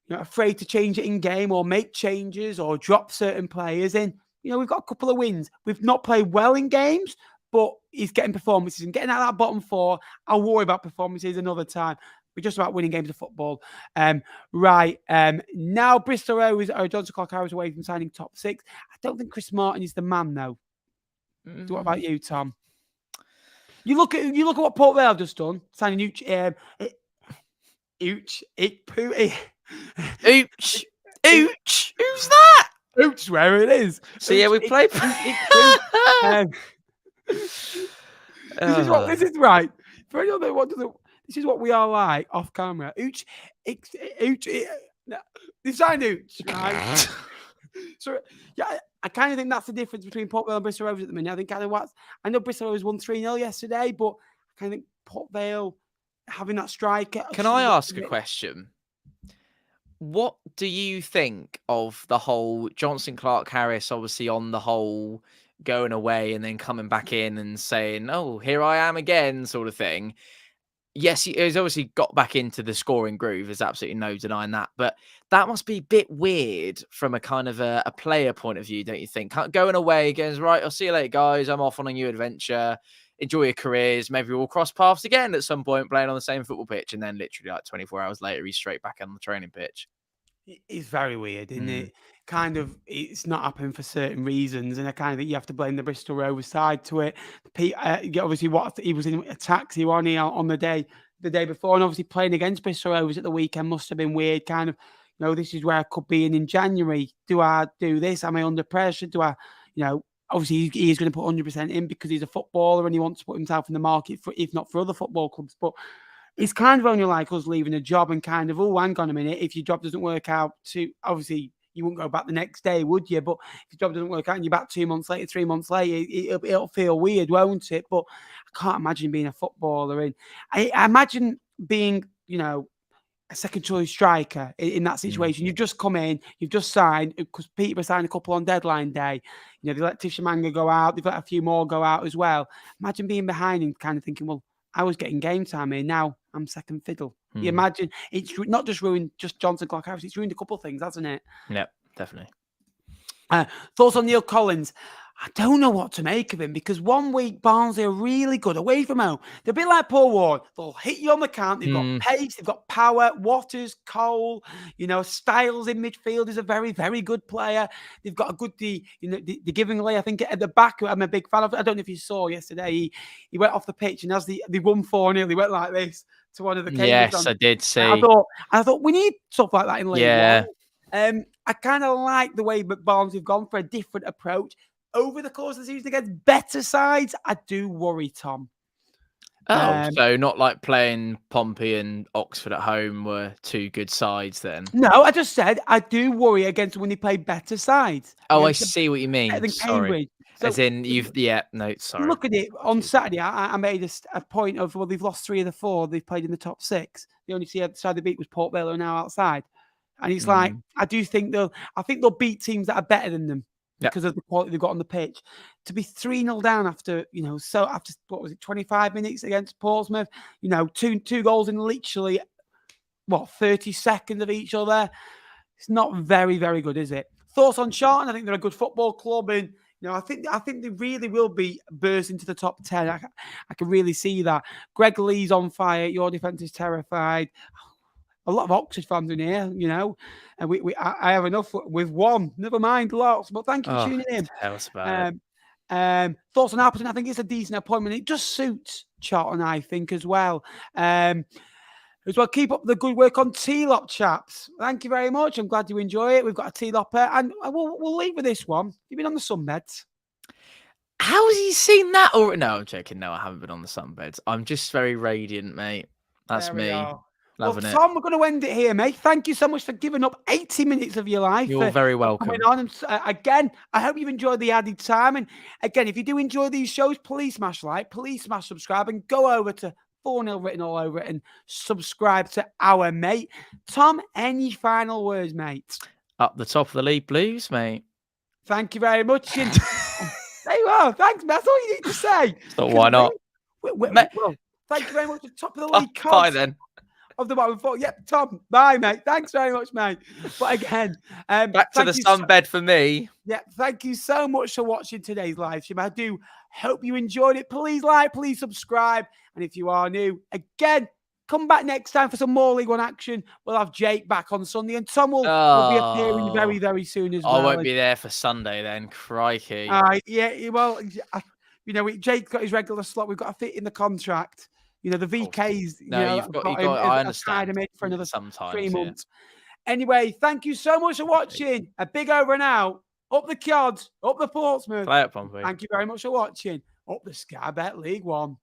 afraid to change it in game or make changes or drop certain players in. We've got a couple of wins. We've not played well in games, but he's getting performances and getting out of that bottom four. I'll worry about performances another time. We're just about winning games of football. Now Bristol Rovers are Johnson Clark hours away from signing top 6. I don't think Chris Martin is the man, though. So what about you, Tom? You look at what Port Vale have just done, signing Ooch. Who's that? Ooch, where it is. So yeah, we play. This is right. For anyone that wants to, this is what we are like off camera. Ooch, they signed Ooch, right? So yeah, I kind of think that's the difference between Port Vale and Bristol Rovers at the minute. I think I know Bristol Rovers won 3-0 yesterday, but I kind of think Port Vale having that striker. Can I ask a question? What do you think of the whole Johnson Clark Harris, obviously on the whole going away and then coming back in and saying, "Oh, here I am again," sort of thing? Yes, he's obviously got back into the scoring groove. There's absolutely no denying that. But that must be a bit weird from a kind of a player point of view, don't you think? Going away, goes, right, I'll see you later, guys. I'm off on a new adventure. Enjoy your careers. Maybe we'll cross paths again at some point playing on the same football pitch. And then literally like 24 hours later, he's straight back on the training pitch. It's very weird, isn't it? Kind of, it's not happening for certain reasons, and I kind of think you have to blame the Bristol Rovers side to it. Obviously, what he was in a taxi on the day before, and obviously playing against Bristol Rovers at the weekend must have been weird. Kind of, this is where I could be in January. Do I do this? Am I under pressure? Do I, obviously he is going to put 100% in because he's a footballer and he wants to put himself in the market for, if not for other football clubs, but. It's kind of only like us leaving a job and kind of, oh, hang on a minute. If your job doesn't work out, obviously you wouldn't go back the next day, would you? But if your job doesn't work out and you're back 2 months later, 3 months later, it'll feel weird, won't it? But I can't imagine being a footballer. And I imagine being, a second choice striker in that situation. You've just come in, you've just signed, because Peterborough signed a couple on deadline day. They let Tishamanga go out, they've let a few more go out as well. Imagine being behind and kind of thinking, well, I was getting game time here. Now I'm second fiddle. You imagine it's not just ruined just Johnson Clark Harris. It's ruined a couple of things, hasn't it? Yep, definitely. Thoughts on Neil Collins? I don't know what to make of him because 1 week Barnsley are really good away from home. They're a bit like Paul Ward. They'll hit you on the count. They've got pace. They've got power. Waters, Cole, Styles in midfield is a very, very good player. They've got a good, the giving away, I think, at the back. I'm a big fan of. I don't know if you saw yesterday. He went off the pitch and as they won 4-0, he went like this to one of the cages. Yes, I did see. I thought we need stuff like that in League One. I kind of like the way that Barnsley have gone for a different approach. Over the course of the season against better sides, I do worry, Tom. So not like playing Pompey and Oxford at home were 2 good sides then? No, I just said I do worry against when they play better sides. Oh, I see what you mean. Sorry. So, as in, sorry. Look at it. On Saturday, I made a point of, well, they've lost 3 of the 4 they've played in the top 6. The only side they beat was Port Vale, who are now outside. And it's like, I think they'll beat teams that are better than them. because of the quality they've got on the pitch. To be 3-0 down after, after what was it, 25 minutes against Portsmouth, two goals in literally 30 seconds of each other. It's not very, very good, is it? Thoughts on Charlton? I think they're a good football club, and I think they really will be bursting to the top 10. I can really see that. Greg Lee's on fire. Your defence is terrified. A lot of Oxford fans in here, and I have enough with one. Never mind lots, but thank you for tuning in. Tell us about it. Thoughts on Appleton? I think it's a decent appointment. It just suits Charlton, I think, as well. Keep up the good work on T-Lop, chaps. Thank you very much. I'm glad you enjoy it. We've got a T-Lopper, and we'll leave with this one. You've been on the sunbeds. How has he seen that? Or no, I'm joking. No, I haven't been on the sunbeds. I'm just very radiant, mate. That's me. Loving it. Tom, we're going to end it here, mate. Thank you so much for giving up 80 minutes of your life. You're very welcome. On. Again, I hope you've enjoyed the added time. And again, if you do enjoy these shows, please smash like, please smash subscribe, and go over to 4-0-written-all-over-it and subscribe to our mate. Tom, any final words, mate? Up the top of the league blues, mate. Thank you very much. There you are. Thanks, mate. That's all you need to say. So why not? Well, thank you very much. The top of the league. Bye then. Of the bottom four. Yep, Tom. Bye, mate. Thanks very much, mate. But again, back to the sunbed for me. Yeah, thank you so much for watching today's live stream. I do hope you enjoyed it. Please like, please subscribe. And if you are new, again, come back next time for some more League One action. We'll have Jake back on Sunday, and Tom will be appearing very, very soon as well. I won't be there for Sunday then. Crikey. Yeah, well, Jake's got his regular slot. We've got to fit in the contract. The VKs. You've got I understand. For another 3 months. Anyway, thank you so much for watching. A big over and out. Up the Cods, up the Portsmouth. Play it, Pompey. Thank you very much for watching. Up the Sky Bet League One.